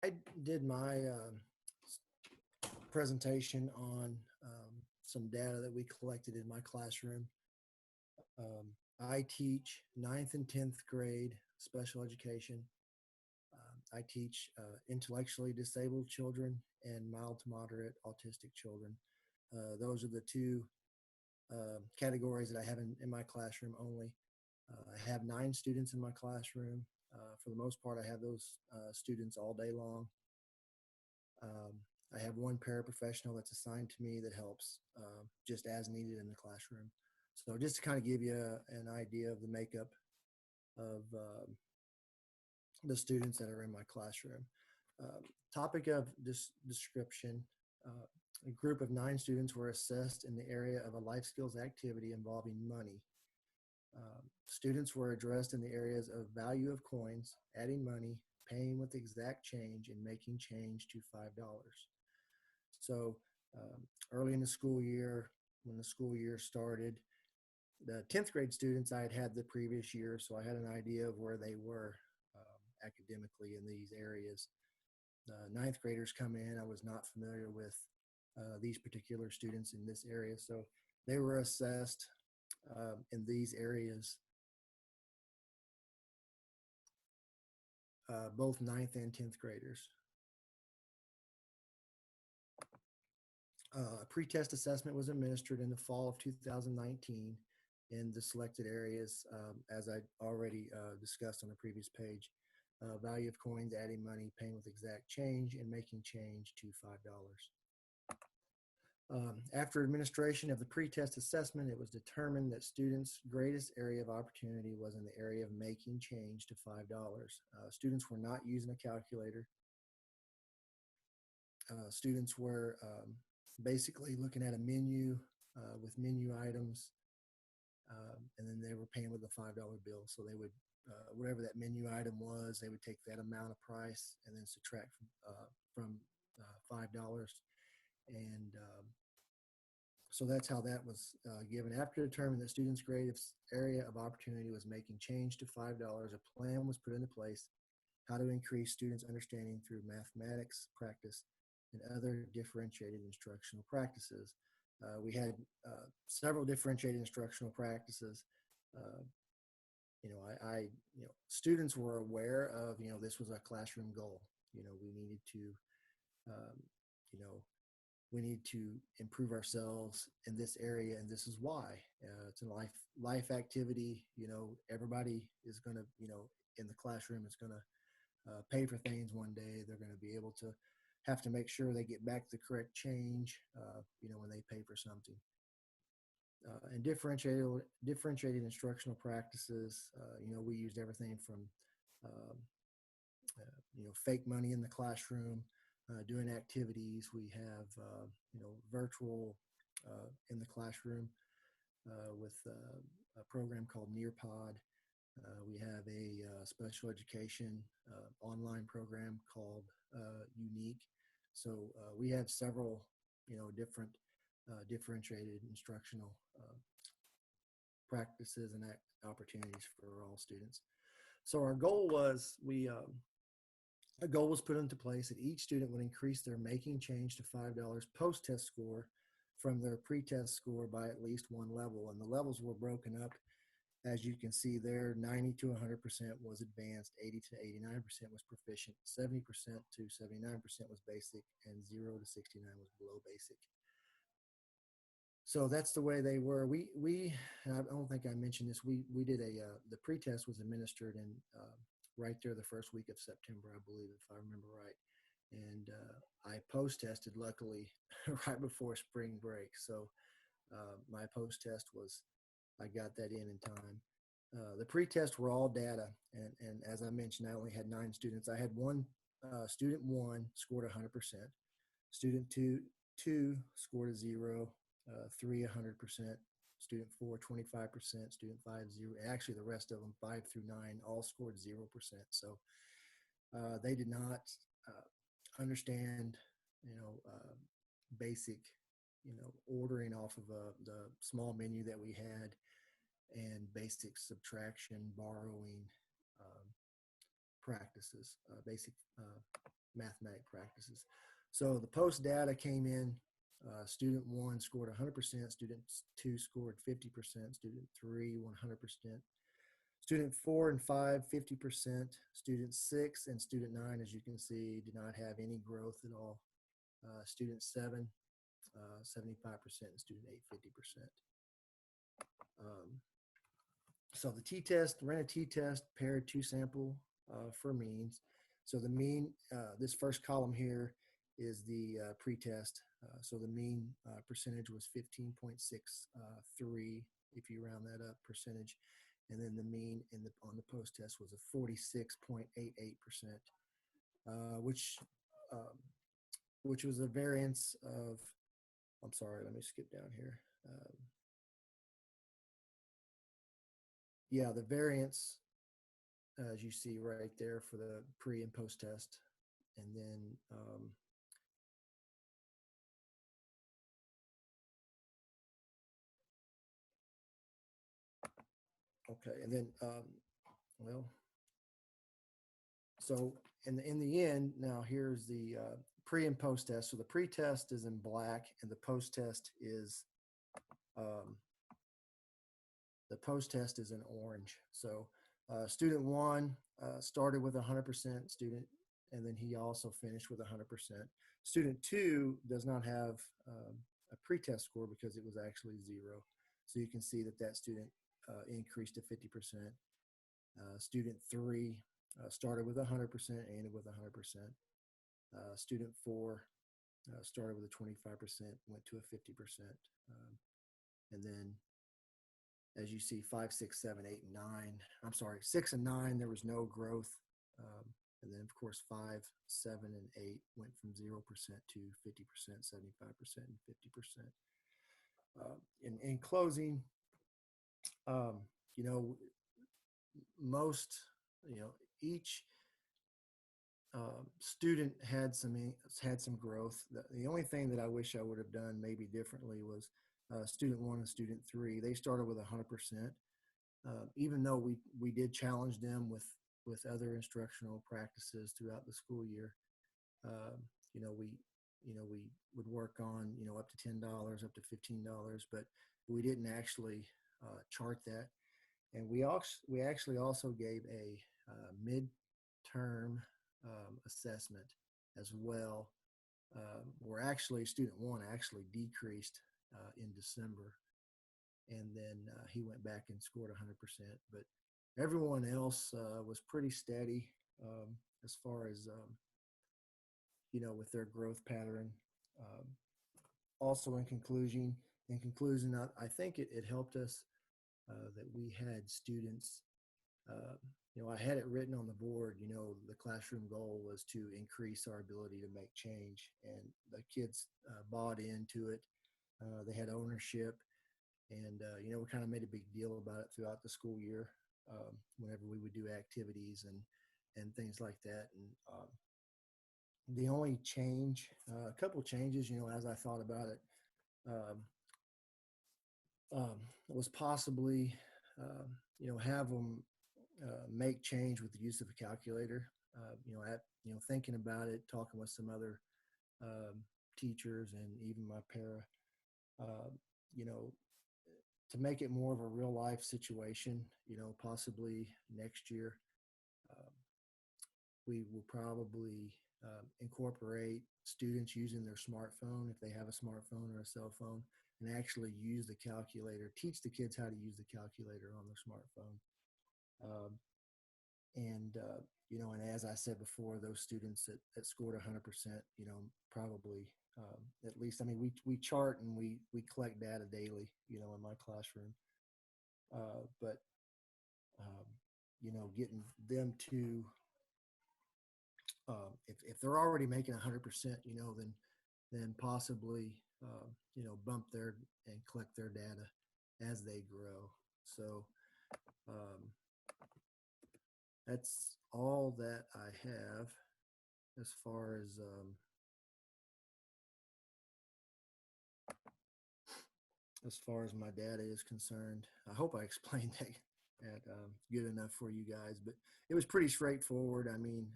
I did my presentation on some data that we collected in my classroom. I teach 9th and 10th grade special education. I teach intellectually disabled children and mild to moderate autistic children. Those are the two categories that I have in my classroom only. I have 9 students in my classroom. For the most part, I have those students all day long. I have one paraprofessional that's assigned to me that helps just as needed in the classroom. So just to kind of give you an idea of the makeup of the students that are in my classroom. Topic of this description, a group of 9 students were assessed in the area of a life skills activity involving money. Students were addressed in the areas of value of coins, adding money, paying with exact change, and making change to $5. So early in the school year, when the school year started, the 10th grade students I had the previous year, so I had an idea of where they were academically in these areas. 9th graders come in, I was not familiar with these particular students in this area, so they were assessed in these areas, both 9th and 10th graders. A pretest assessment was administered in the fall of 2019 in the selected areas, as I already discussed on the previous page. Value of coins, adding money, paying with exact change, and making change to $5. After administration of the pretest assessment, it was determined that students' greatest area of opportunity was in the area of making change to $5. Students were not using a calculator. Students were basically looking at a menu with menu items, and then they were paying with a $5 bill. So they would, whatever that menu item was, they would take that amount of price and then subtract from $5. And so that's how that was given. After determining that students' greatest area of opportunity was making change to $5, a plan was put into place how to increase students' understanding through mathematics practice and other differentiated instructional practices. We had several differentiated instructional practices. Students were aware of, this was a classroom goal. We needed to, we need to improve ourselves in this area, and this is why. It's a life activity. Everybody is going to, in the classroom is going to pay for things one day. They're going to be able to have to make sure they get back the correct change, when they pay for something. And differentiated instructional practices, we used everything from, fake money in the classroom, doing activities. We have, virtual in the classroom with a program called Nearpod. We have a special education online program called Unique. So we have several, different differentiated instructional practices and opportunities for all students. So our goal was, a goal was put into place that each student would increase their making change to $5 post-test score from their pre-test score by at least one level. And the levels were broken up as you can see there, 90 to 100% was advanced, 80 to 89% was proficient, 70% to 79% was basic, and 0 to 69 was below basic. So that's the way they were. I don't think I mentioned this. We did the pretest was administered in right there the first week of September, I believe, if I remember right. And I post-tested, luckily, right before spring break. So my post-test was, I got that in time. The pretest were all data. And as I mentioned, I only had 9 students. I had student 1 scored 100%. Student 2 scored a 0. 3, 100%, student 4, 25%, student 5, 0. Actually, the rest of them, 5 through 9, all scored 0%. So they did not understand, basic, ordering off of the small menu that we had, and basic subtraction, borrowing practices, basic mathematic practices. So the post data came in. Student 1 scored 100%, student 2 scored 50%, student 3, 100%, student 4 and 5, 50%, student 6 and student 9, as you can see, did not have any growth at all. Student 7, 75%, and student 8, 50%. So the t-test, ran a t-test, paired 2 sample for means. So the mean, this first column here is the pretest. So the mean percentage was 15.63, if you round that up, percentage. And then the mean on the post-test was a 46.88%, which was a variance of, I'm sorry, let me skip down here. Yeah, the variance, as you see right there for the pre and post test. And then okay, and then well, so in the end, now here's the pre and post test. So the pre-test is in black, and the post test is in orange. So student 1 started with 100% student, and then he also finished with 100%. Student 2 does not have a pre-test score because it was actually 0. So you can see that student increased to 50%. Student 3 started with 100%, ended with 100%. Student 4 started with a 25%, went to a 50%. And then as you see, 5, 6, 7, 8, and 9. I'm sorry, 6 and 9, there was no growth. And then, of course, 5, 7, and 8 went from 0% to 50%, 75%, and 50%. In closing, each student had some growth. The only thing that I wish I would have done maybe differently was student 1 and student 3. They started with 100%. Even though we did challenge them with other instructional practices throughout the school year, we would work on up to $10, up to $15, but we didn't actually chart that. And we actually also gave a midterm assessment as well, where actually student 1 actually decreased in December, and then he went back and scored 100%. But everyone else was pretty steady as far as with their growth pattern. Also, in conclusion, I think it helped us that we had students. I had it written on the board. The classroom goal was to increase our ability to make change, and the kids bought into it. They had ownership, and we kind of made a big deal about it throughout the school year. Whenever we would do activities and things like that. And the only change, a couple changes, as I thought about it, was possibly, have them make change with the use of a calculator. Thinking about it, talking with some other teachers and even my para, to make it more of a real life situation, possibly next year, we will probably incorporate students using their smartphone, if they have a smartphone or a cell phone, and actually use the calculator, teach the kids how to use the calculator on their smartphone. And as I said before, those students that scored 100%, probably at least, we chart and we collect data daily, in my classroom. But getting them to, if they're already making 100%, then possibly, bump their and collect their data as they grow. So that's all that I have as far as my data is concerned. I hope I explained that good enough for you guys, but it was pretty straightforward. When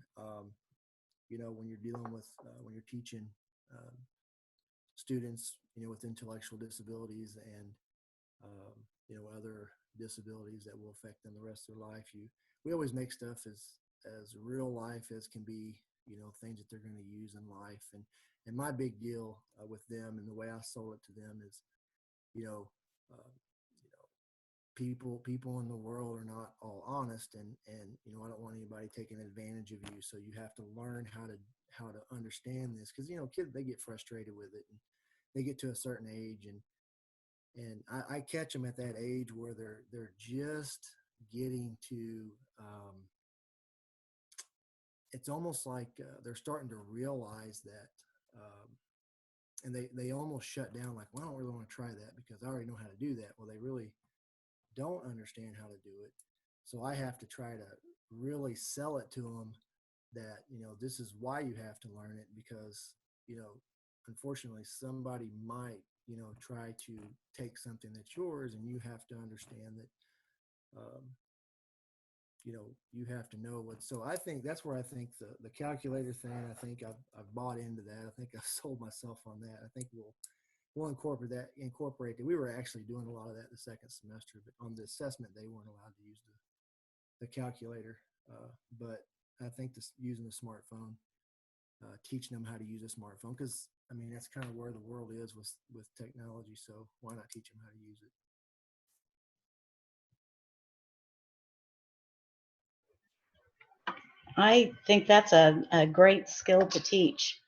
you're dealing with, when you're teaching students, with intellectual disabilities and, other disabilities that will affect them the rest of their life, we always make stuff as real life as can be, things that they're going to use in life. And my big deal with them and the way I sold it to them is, people in the world are not all honest, and I don't want anybody taking advantage of you. So you have to learn how to understand this, because kids, they get frustrated with it, and they get to a certain age, and I catch them at that age where they're just getting to it's almost like they're starting to realize that, and they almost shut down, like, well, I don't really want to try that because I already know how to do that. Well, they really don't understand how to do it. So I have to try to really sell it to them that, this is why you have to learn it, because, unfortunately somebody might, try to take something that's yours, and you have to understand that, you have to know what. So I think that's where I think the calculator thing, I think I've bought into that. I think I've sold myself on that. I think we'll incorporate that. We were actually doing a lot of that the second semester, but on the assessment, they weren't allowed to use the calculator. But I think using the smartphone, teaching them how to use a smartphone, because that's kind of where the world is with technology. So why not teach them how to use it? I think that's a great skill to teach.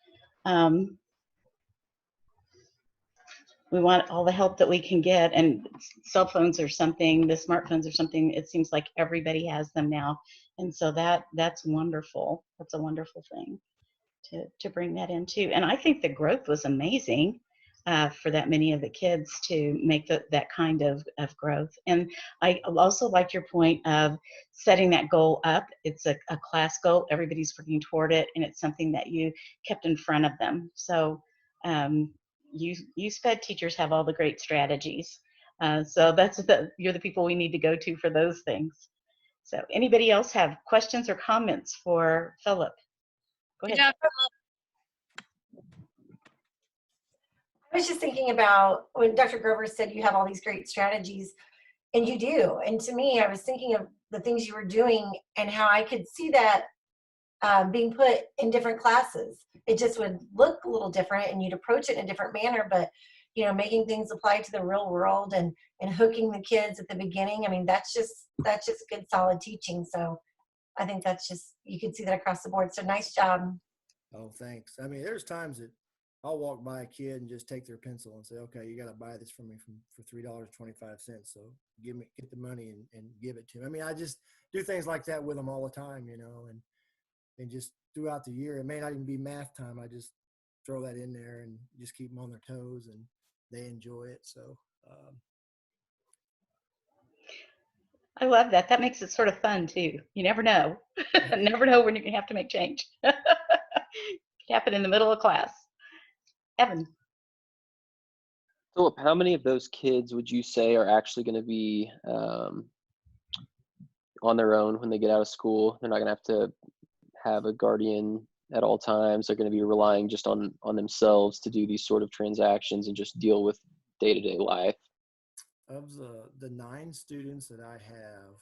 We want all the help that we can get, and cell phones are something, the smartphones are something, it seems like everybody has them now. And so that's wonderful. That's a wonderful thing to bring that into. And I think the growth was amazing for that many of the kids to make that kind of growth. And I also liked your point of setting that goal up. It's a class goal, everybody's working toward it, and it's something that you kept in front of them. So you SPED teachers have all the great strategies. So you're the people we need to go to for those things. So anybody else have questions or comments for Philip? Go ahead. Good job, I was just thinking about when Dr. Grover said you have all these great strategies, and you do. And to me, I was thinking of the things you were doing and how I could see that being put in different classes. It just would look a little different, and you'd approach it in a different manner, but making things apply to the real world and hooking the kids at the beginning. That's just good, solid teaching. So I think you could see that across the board. So nice job. Oh, thanks. There's times that I'll walk by a kid and just take their pencil and say, okay, you got to buy this from me for $3.25. So get the money and give it to me. I just do things like that with them all the time, and just throughout the year, it may not even be math time. I just throw that in there and just keep them on their toes, and they enjoy it. So, I love that. That makes it sort of fun too. You never know. Never know when you're going to have to make change. It could happen in the middle of class. Evan. Philip, how many of those kids would you say are actually going to be on their own when they get out of school? They're not going to have to have a guardian at all times. They're going to be relying just on themselves to do these sort of transactions and just deal with day-to-day life. of the 9 students that I have,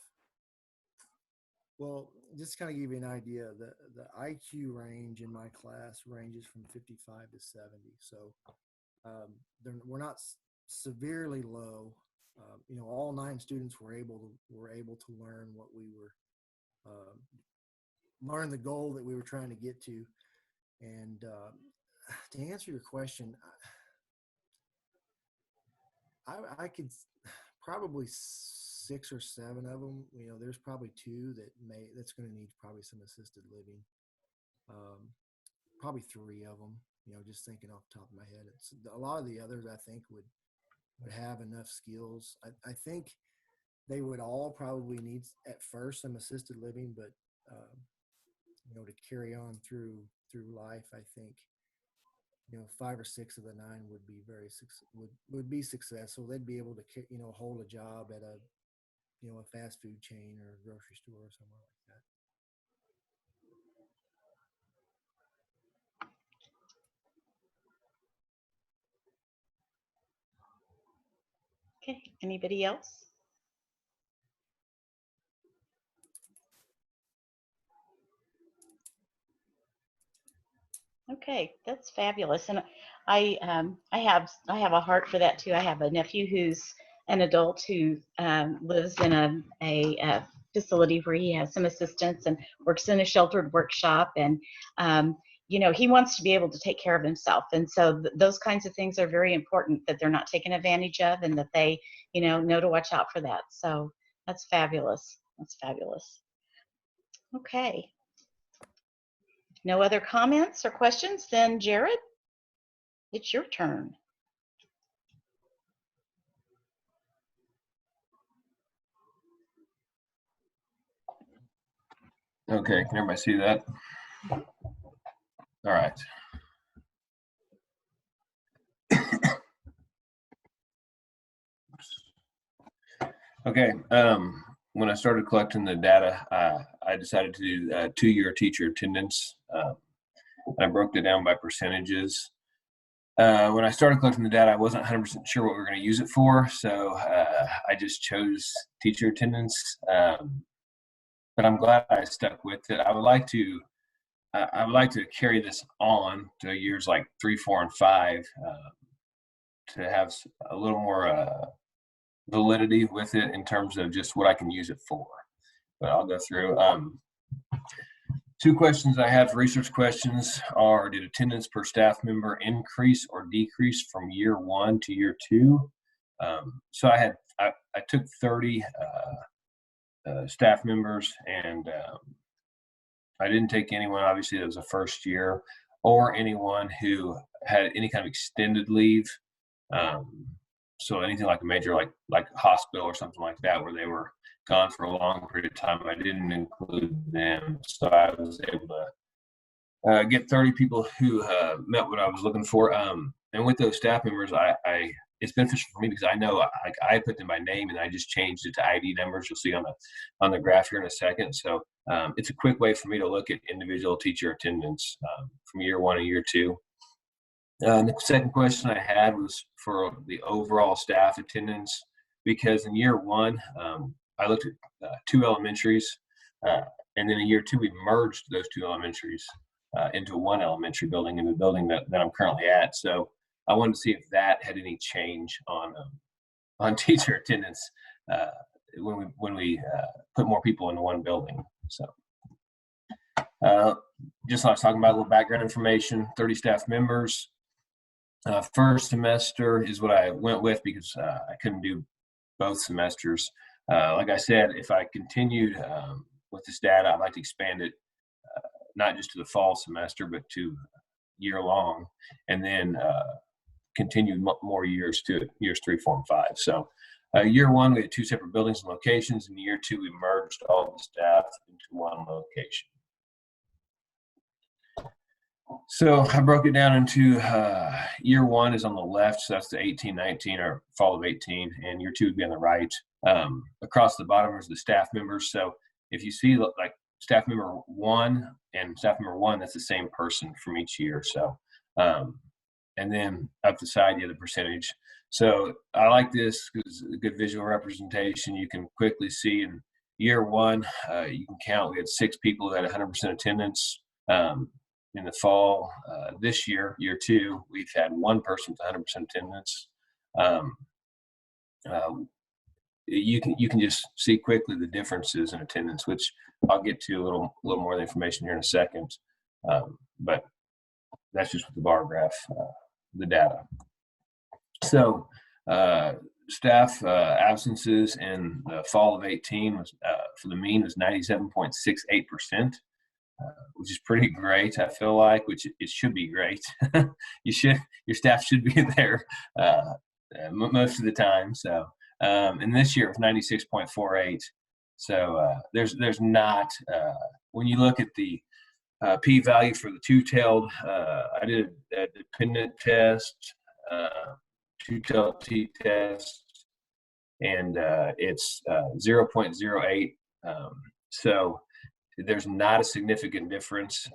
well, just kind of give you an idea, the IQ range in my class ranges from 55 to 70. So we're not severely low. All 9 students were able to learn what we were learn the goal that we were trying to get to. And to answer your question, I could probably 6 or 7 of them. There's probably 2 that's going to need probably some assisted living. Probably 3 of them. Just thinking off the top of my head. It's a lot of the others I think would have enough skills. I think they would all probably need at first some assisted living, but to carry on through life, I think 5 or 6 of the 9 would be would be successful. They'd be able to hold a job at a fast food chain or a grocery store or somewhere like that. Okay, anybody else? Okay, that's fabulous, and I have a heart for that too. I have a nephew who's an adult who lives in a facility where he has some assistance and works in a sheltered workshop, and he wants to be able to take care of himself, and so those kinds of things are very important, that they're not taken advantage of, and that they know to watch out for that. So that's fabulous. That's fabulous. Okay. No other comments or questions? Then Jared, it's your turn. Okay, can everybody see that? All right. Okay, when I started collecting the data, I decided to do 2-year teacher attendance. I broke it down by percentages. When I started collecting the data, I wasn't 100% sure what we were going to use it for, so I just chose teacher attendance. But I'm glad I stuck with it. I would like to carry this on to years like 3, 4, and 5 to have a little more validity with it in terms of just what I can use it for. But I'll go through. 2 questions I had for research questions are: did attendance per staff member increase or decrease from year 1 to year 2? So I took 30 staff members, and I didn't take anyone obviously that was a first year, or anyone who had any kind of extended leave. So anything like a major, like hospital or something like that, where they were gone for a long period of time, I didn't include them. So I was able to get 30 people who met what I was looking for. And with those staff members, it's beneficial for me because I know I put them by name and I just changed it to ID numbers. You'll see on the graph here in a second. So it's a quick way for me to look at individual teacher attendance from year 1 to year 2. The second question I had was for the overall staff attendance, because in year 1, I looked at 2 elementaries, and then in year 2, we merged those 2 elementaries into one elementary building, in the building that I'm currently at. So I wanted to see if that had any change on teacher attendance when we put more people into one building. So just like I was talking about, a little background information: 30 staff members. First semester is what I went with because I couldn't do both semesters. Like I said, if I continued with this data, I'd like to expand it not just to the fall semester, but to year long, and then continue more years to years 3, 4, and 5. So year 1, we had 2 separate buildings and locations. In year 2, we merged all the staff into one location. So I broke it down into year 1 is on the left, so that's the 18-19 or fall of 18, and year 2 would be on the right. Across the bottom is the staff members. So if you see like staff member 1 and staff member 1, that's the same person from each year. So and then up the side, you have the percentage. So I like this because it's a good visual representation. You can quickly see in year one, you can count, we had 6 people that had 100% attendance. In the fall, this year, year 2, we've had 1 person with 100% attendance. You can just see quickly the differences in attendance, which I'll get to a little more of the information here in a second. But that's just with the bar graph, the data. So staff absences in the fall of 18 was for the mean was 97.68%, which is pretty great. I feel like, which it should be great. Your staff should be there most of the time. So and this year it was 96.48. So there's not when you look at the p-value for the two-tailed, I did a dependent test, two-tailed t-test, and it's 0.08. So there's not a significant difference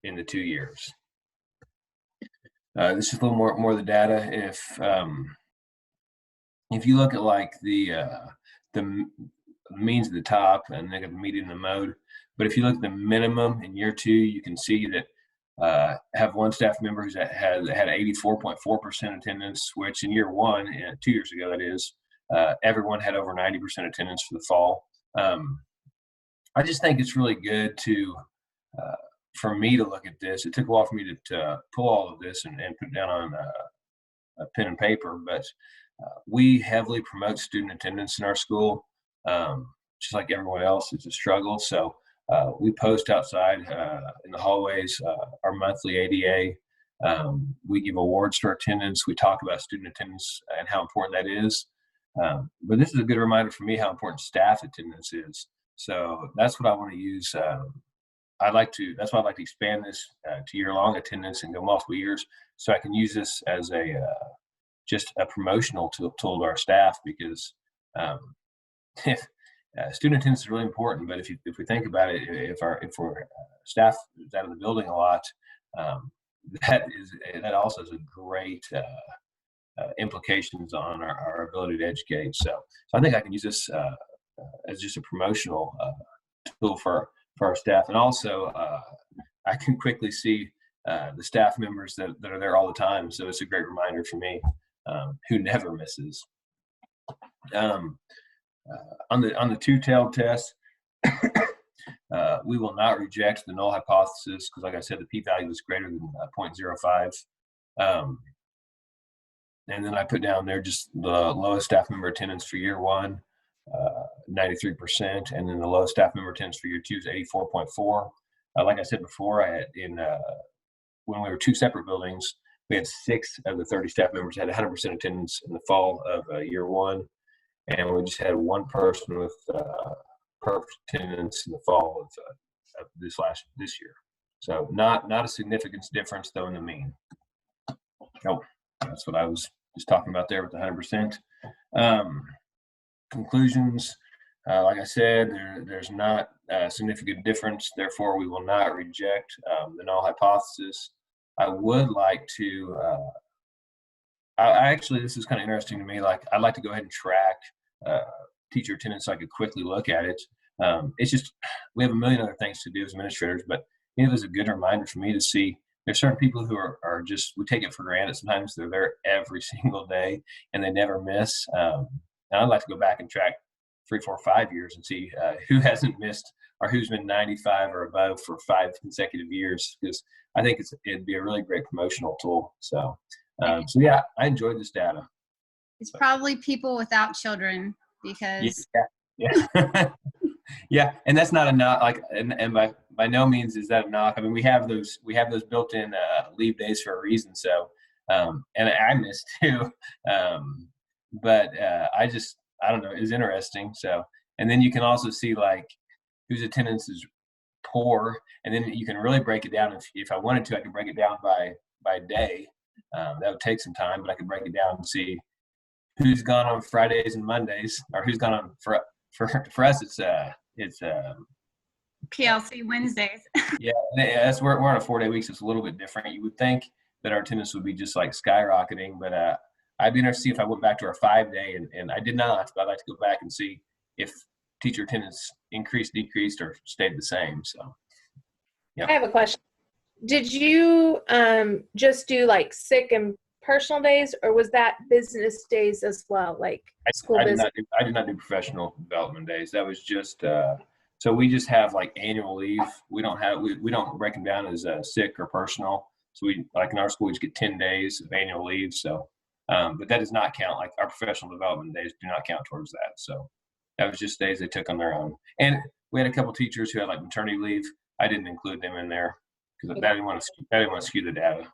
in the 2 years. This is a little more of the data. If you look at like the means at the top and they got the median and the mode, but if you look at the minimum in year 2, you can see that have one staff member who's had 84.4% attendance, which in year 1, 2 years ago that is, everyone had over 90% attendance for the fall. I just think it's really good to for me to look at this. It took a while for me to pull all of this and put it down on a pen and paper, but we heavily promote student attendance in our school. Just like everyone else, it's a struggle. So we post outside in the hallways our monthly ADA. We give awards to our attendance. We talk about student attendance and how important that is. But this is a good reminder for me how important staff attendance is. So that's what I want to use. That's why I'd like to expand this to year-long attendance and go multiple years, so I can use this as just a promotional tool to our staff, because student attendance is really important. But if we think about it, if our staff is out of the building a lot, that also has a great implications on our ability to educate. So I think I can use this as just a promotional tool for our staff, and also I can quickly see the staff members that are there all the time. So it's a great reminder for me, who never misses. On the two-tailed test, we will not reject the null hypothesis because, like I said, the p-value is greater than 0.05. And then I put down there just the lowest staff member attendance for year 1, 93%, and then the lowest staff member attendance for year 2 is 84.4. Like I said before, I had when we were 2 separate buildings, we had 6 of the 30 staff members had 100% attendance in the fall of year 1, and we just had 1 person with perfect attendance in the fall of this year. So not a significant difference though in the mean. Oh, that's what I was just talking about there with the 100%. Conclusions, like I said, there's not a significant difference. Therefore, we will not reject the null hypothesis. I would like to, actually, this is kind of interesting to me. Like, I'd like to go ahead and track teacher attendance so I could quickly look at it. It's just, we have a million other things to do as administrators, but it was a good reminder for me to see there's certain people who are just, we take it for granted. Sometimes they're there every single day and they never miss. And I'd like to go back and track 3, 4, 5 years and see who hasn't missed or who's been 95 or above for 5 consecutive years, because I think it'd be a really great promotional tool. So yeah, I enjoyed this data. It's probably people without children, because yeah. Yeah, and that's not a knock. Like, and by no means is that a knock. I mean, we have those built-in leave days for a reason. So, and I miss too. But I don't know, it's interesting. So, and then you can also see like whose attendance is poor, and then you can really break it down. If I wanted to, I could break it down by day. That would take some time, but I could break it down and see who's gone on Fridays and Mondays, or who's gone on for us. It's PLC Wednesdays. Yeah, we're on a 4-day week, so it's a little bit different. You would think that our attendance would be just like skyrocketing. But I'd be interested to see if I went back to our 5-day, and I did not, but I'd like to go back and see if teacher attendance increased, decreased, or stayed the same. So, yeah. I have a question. Did you just do like sick and personal days, or was that business days as well, like school I did business? I did not do professional development days. That was just so we just have like annual leave. We don't break them down as sick or personal. So we, like in our school, we just get 10 days of annual leave. So, but that does not count. Like our professional development days do not count towards that. So that was just days they took on their own. And we had a couple teachers who had like maternity leave. I didn't include them in there because I didn't want to skew the data.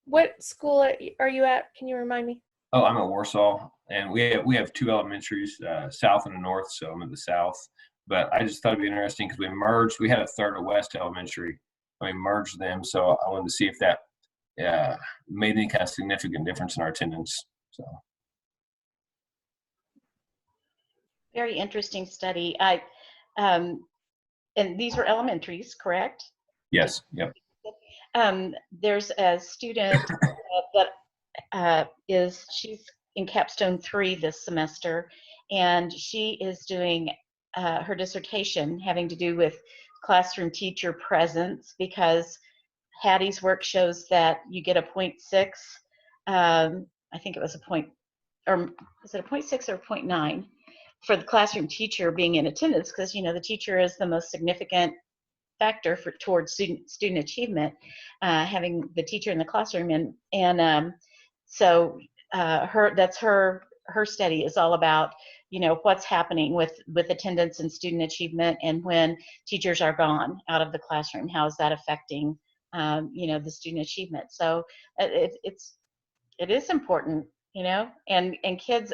What school are you at? Can you remind me? Oh, I'm at Warsaw, and we have 2 elementaries, south and north. So I'm in the south. But I just thought it'd be interesting because we merged. We had a third of West Elementary, and we merged them. So I wanted to see if that made any kind of significant difference in our attendance. So Very interesting study. And these are elementaries, correct? yes, yep. There's a student she's in capstone 3 this semester, and she is doing her dissertation having to do with classroom teacher presence, because Hattie's work shows that you get a 0.6. I think it was a point, or is it a 0.6 or 0.9 for the classroom teacher being in attendance, because the teacher is the most significant factor towards student achievement, having the teacher in the classroom. And so her study is all about what's happening with attendance and student achievement, and when teachers are gone out of the classroom, how is that affecting the student achievement. So it is important, and kids,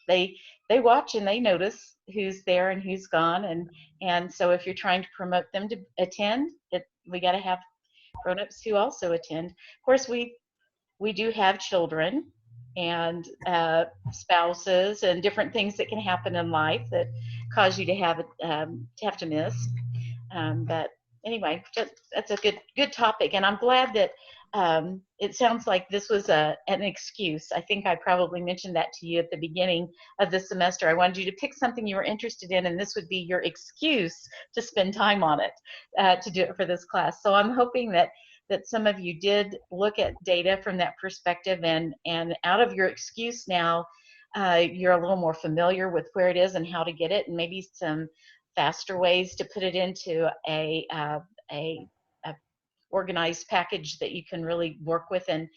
they watch and they notice who's there and who's gone, and so if you're trying to promote them to attend, we got to have grown-ups who also attend. Of course, we do have children and spouses and different things that can happen in life that cause you to have to miss. But anyway, that's a good topic, and I'm glad that it sounds like this was an excuse. I think I probably mentioned that to you at the beginning of the semester. I wanted you to pick something you were interested in, and this would be your excuse to spend time on it, to do it for this class. So I'm hoping that some of you did look at data from that perspective, and out of your excuse now, you're a little more familiar with where it is and how to get it, and maybe some faster ways to put it into a organized package that you can really work with and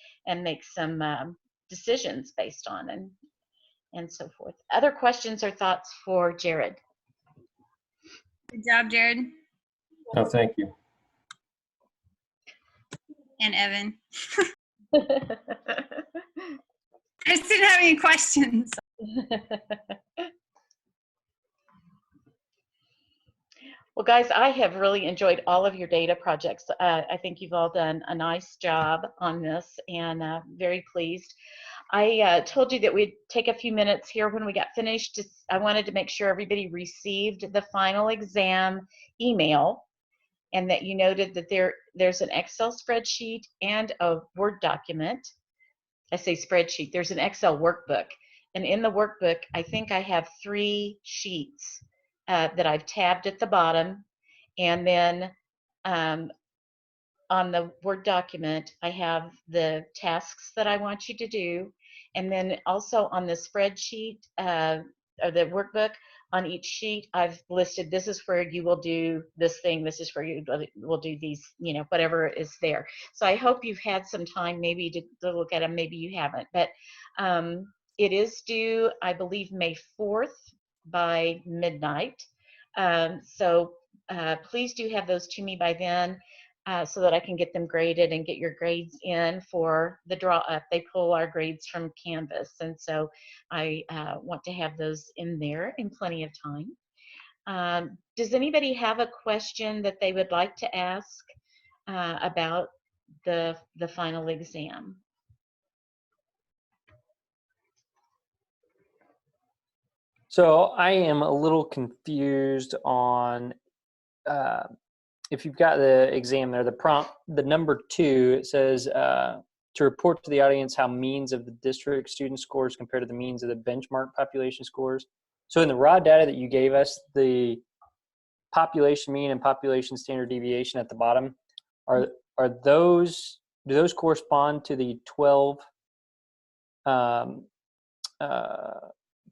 make some decisions based on, and so forth. Other questions or thoughts for Jared? Good job, Jared. Oh, thank you. And Evan. I just didn't have any questions. Well, guys, I have really enjoyed all of your data projects. I think you've all done a nice job on this, and very pleased. I told you that we'd take a few minutes here when we got finished. I wanted to make sure everybody received the final exam email, and that you noted that there's an Excel spreadsheet and a Word document. I say spreadsheet, there's an Excel workbook. And in the workbook, I think I have 3 sheets that I've tabbed at the bottom. And then on the Word document, I have the tasks that I want you to do. And then also on the spreadsheet, or the workbook, on each sheet, I've listed, this is where you will do this thing, this is where you will do these, whatever is there. So I hope you've had some time maybe to look at them, maybe you haven't. But it is due, I believe, May 4th by midnight. So please do have those to me by then, so that I can get them graded and get your grades in for the draw up. They pull our grades from Canvas, and so I want to have those in there in plenty of time. Does anybody have a question that they would like to ask about the final exam? So I am a little confused on if you've got the exam there, the prompt, the number 2, it says to report to the audience how means of the district student scores compare to the means of the benchmark population scores. So in the raw data that you gave us, the population mean and population standard deviation at the bottom, do those correspond to the 12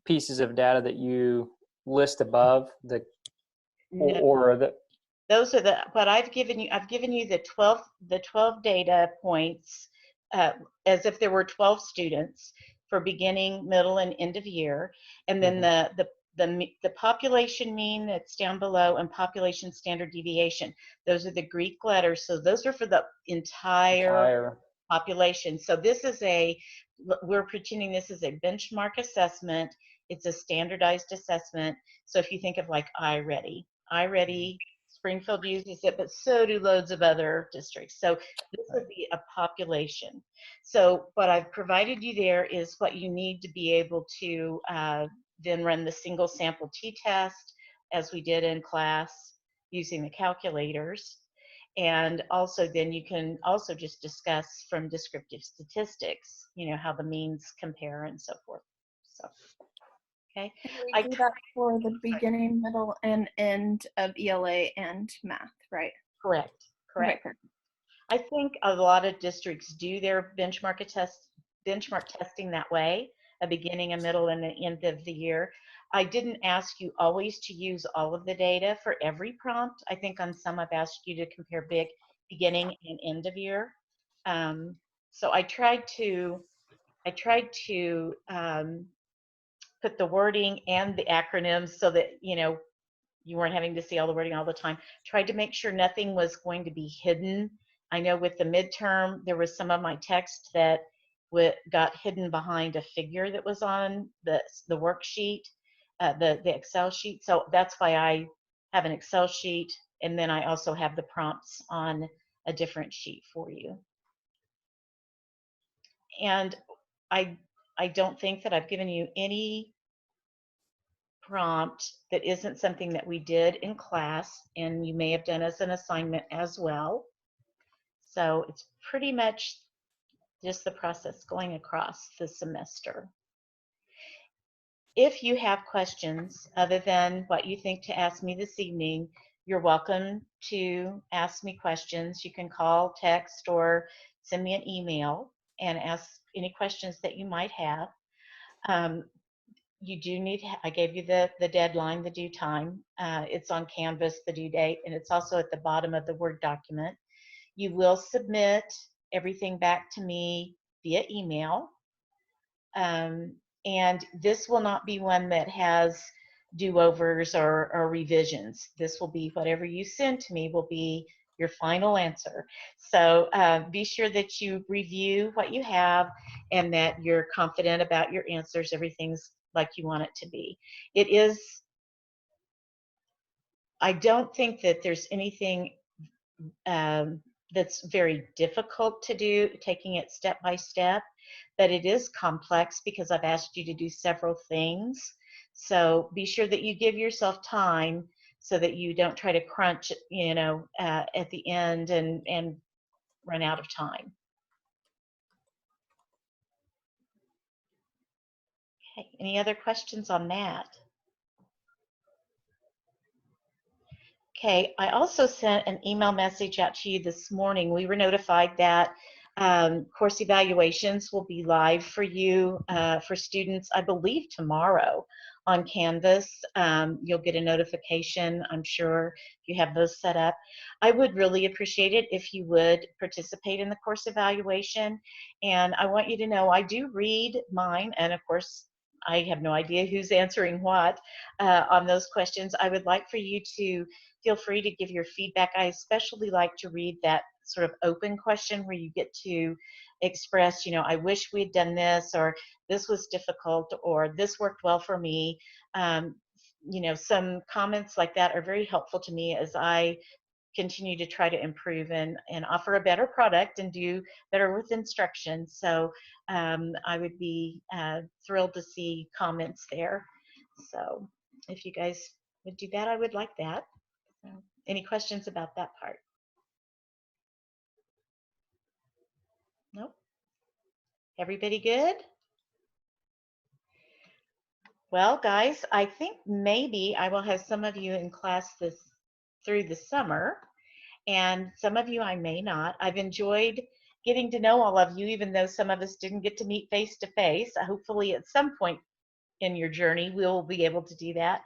pieces of data that you list above No. or the Those are what I've given you. I've given you the 12 data points as if there were 12 students for beginning, middle, and end of year, and then the population mean that's down below and population standard deviation. Those are the Greek letters, so those are for the entire population. So we're pretending this is a benchmark assessment. It's a standardized assessment. So if you think of like iReady, Springfield uses it, but so do loads of other districts. So this would be a population. So what I've provided you there is what you need to be able to then run the single sample t-test as we did in class using the calculators. And also then you can also just discuss from descriptive statistics, how the means compare and so forth. So, okay. We do that for the beginning, middle, and end of ELA and math, right? Correct. Okay. I think a lot of districts do their benchmark testing that way, a beginning, a middle, and an end of the year. I didn't ask you always to use all of the data for every prompt. I think on some I've asked you to compare beginning and end of year. So I tried to put the wording and the acronyms so that you weren't having to see all the wording all the time. Tried to make sure nothing was going to be hidden. I know with the midterm there was some of my text that got hidden behind a figure that was on the worksheet, the Excel sheet. So that's why I have an Excel sheet, and then I also have the prompts on a different sheet for you. And I don't think that I've given you any prompt that isn't something that we did in class, and you may have done as an assignment as well. So it's pretty much just the process going across the semester. If you have questions other than what you think to ask me this evening, you're welcome to ask me questions. You can call, text, or send me an email and ask any questions that you might have. You do need, I gave you the deadline, the due time. It's on Canvas, the due date, and it's also at the bottom of the Word document. You will submit everything back to me via email. And this will not be one that has do-overs or revisions. This will be whatever you send to me will be your final answer. So be sure that you review what you have and that you're confident about your answers. Everything's like you want it to be. It is, I don't think that there's anything that's very difficult to do, taking it step by step, but it is complex because I've asked you to do several things. So be sure that you give yourself time so that you don't try to crunch, at the end and run out of time. Okay, any other questions on that? Okay, I also sent an email message out to you this morning. We were notified that course evaluations will be live for you, for students, I believe tomorrow on Canvas. You'll get a notification, I'm sure, if you have those set up. I would really appreciate it if you would participate in the course evaluation. And I want you to know I do read mine, and of course, I have no idea who's answering what on those questions. I would like for you to feel free to give your feedback. I especially like to read that sort of open question where you get to express, I wish we had done this, or this was difficult, or this worked well for me. Some comments like that are very helpful to me as I continue to try to improve and offer a better product and do better with instruction. So I would be thrilled to see comments there. So if you guys would do that, I would like that. Any questions about that part? Nope. Everybody good? Well, guys, I think maybe I will have some of you in class through the summer, and some of you I may not. I've enjoyed getting to know all of you, even though some of us didn't get to meet face to face. Hopefully at some point in your journey, we'll be able to do that.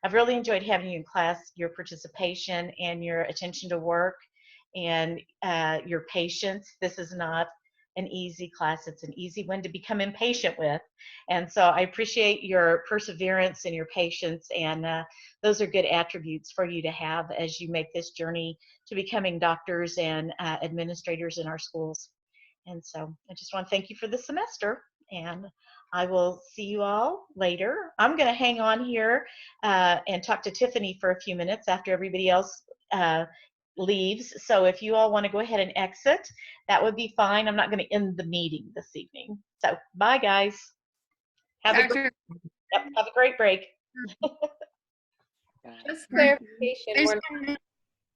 I've really enjoyed having you in class, your participation and your attention to work and your patience. This is not an easy class. It's an easy one to become impatient with. And so I appreciate your perseverance and your patience. And those are good attributes for you to have as you make this journey to becoming doctors and administrators in our schools. And so I just want to thank you for the semester. And I will see you all later. I'm going to hang on here and talk to Tiffany for a few minutes after everybody else leaves. So if you all want to go ahead and exit, that would be fine. I'm not going to end the meeting this evening. So bye, guys. Have a great break. Just clarification, we're not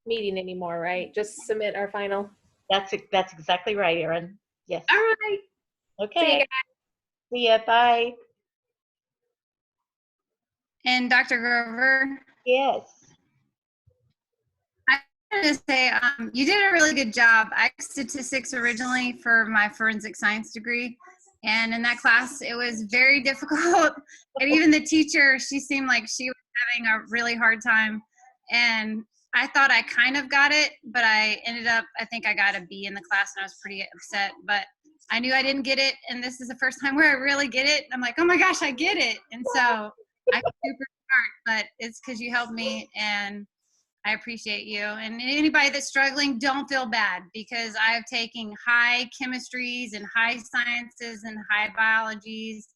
meeting anymore, right? Just submit our final. That's exactly right, Erin. Yes. All right. Okay. See you guys. See ya. Bye. And Dr. Grover? Yes. I wanted to say you did a really good job. I took statistics originally for my forensic science degree. And in that class, it was very difficult. And even the teacher, she seemed like she was having a really hard time. And I thought I kind of got it, but I think I got a B in the class and I was pretty upset. But I knew I didn't get it. And this is the first time where I really get it. I'm like, oh my gosh, I get it. And so I'm super smart, but it's because you helped me and I appreciate you. And anybody that's struggling, don't feel bad because I have taken high chemistries and high sciences and high biologies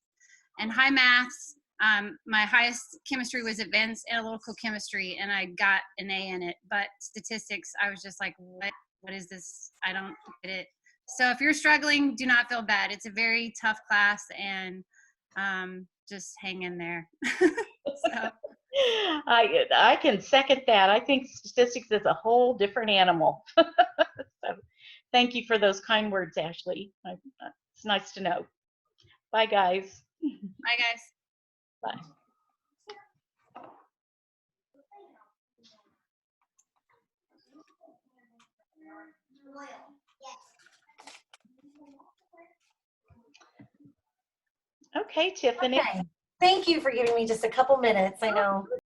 and high maths. My highest chemistry was advanced analytical chemistry and I got an A in it, but statistics, I was just like, what is this? I don't get it. So if you're struggling, do not feel bad. It's a very tough class and just hang in there. So. I can second that. I think statistics is a whole different animal. So, thank you for those kind words, Ashley. It's nice to know. Bye, guys. Bye, guys. Bye. Okay, Tiffany. Okay. Thank you for giving me just a couple minutes. I know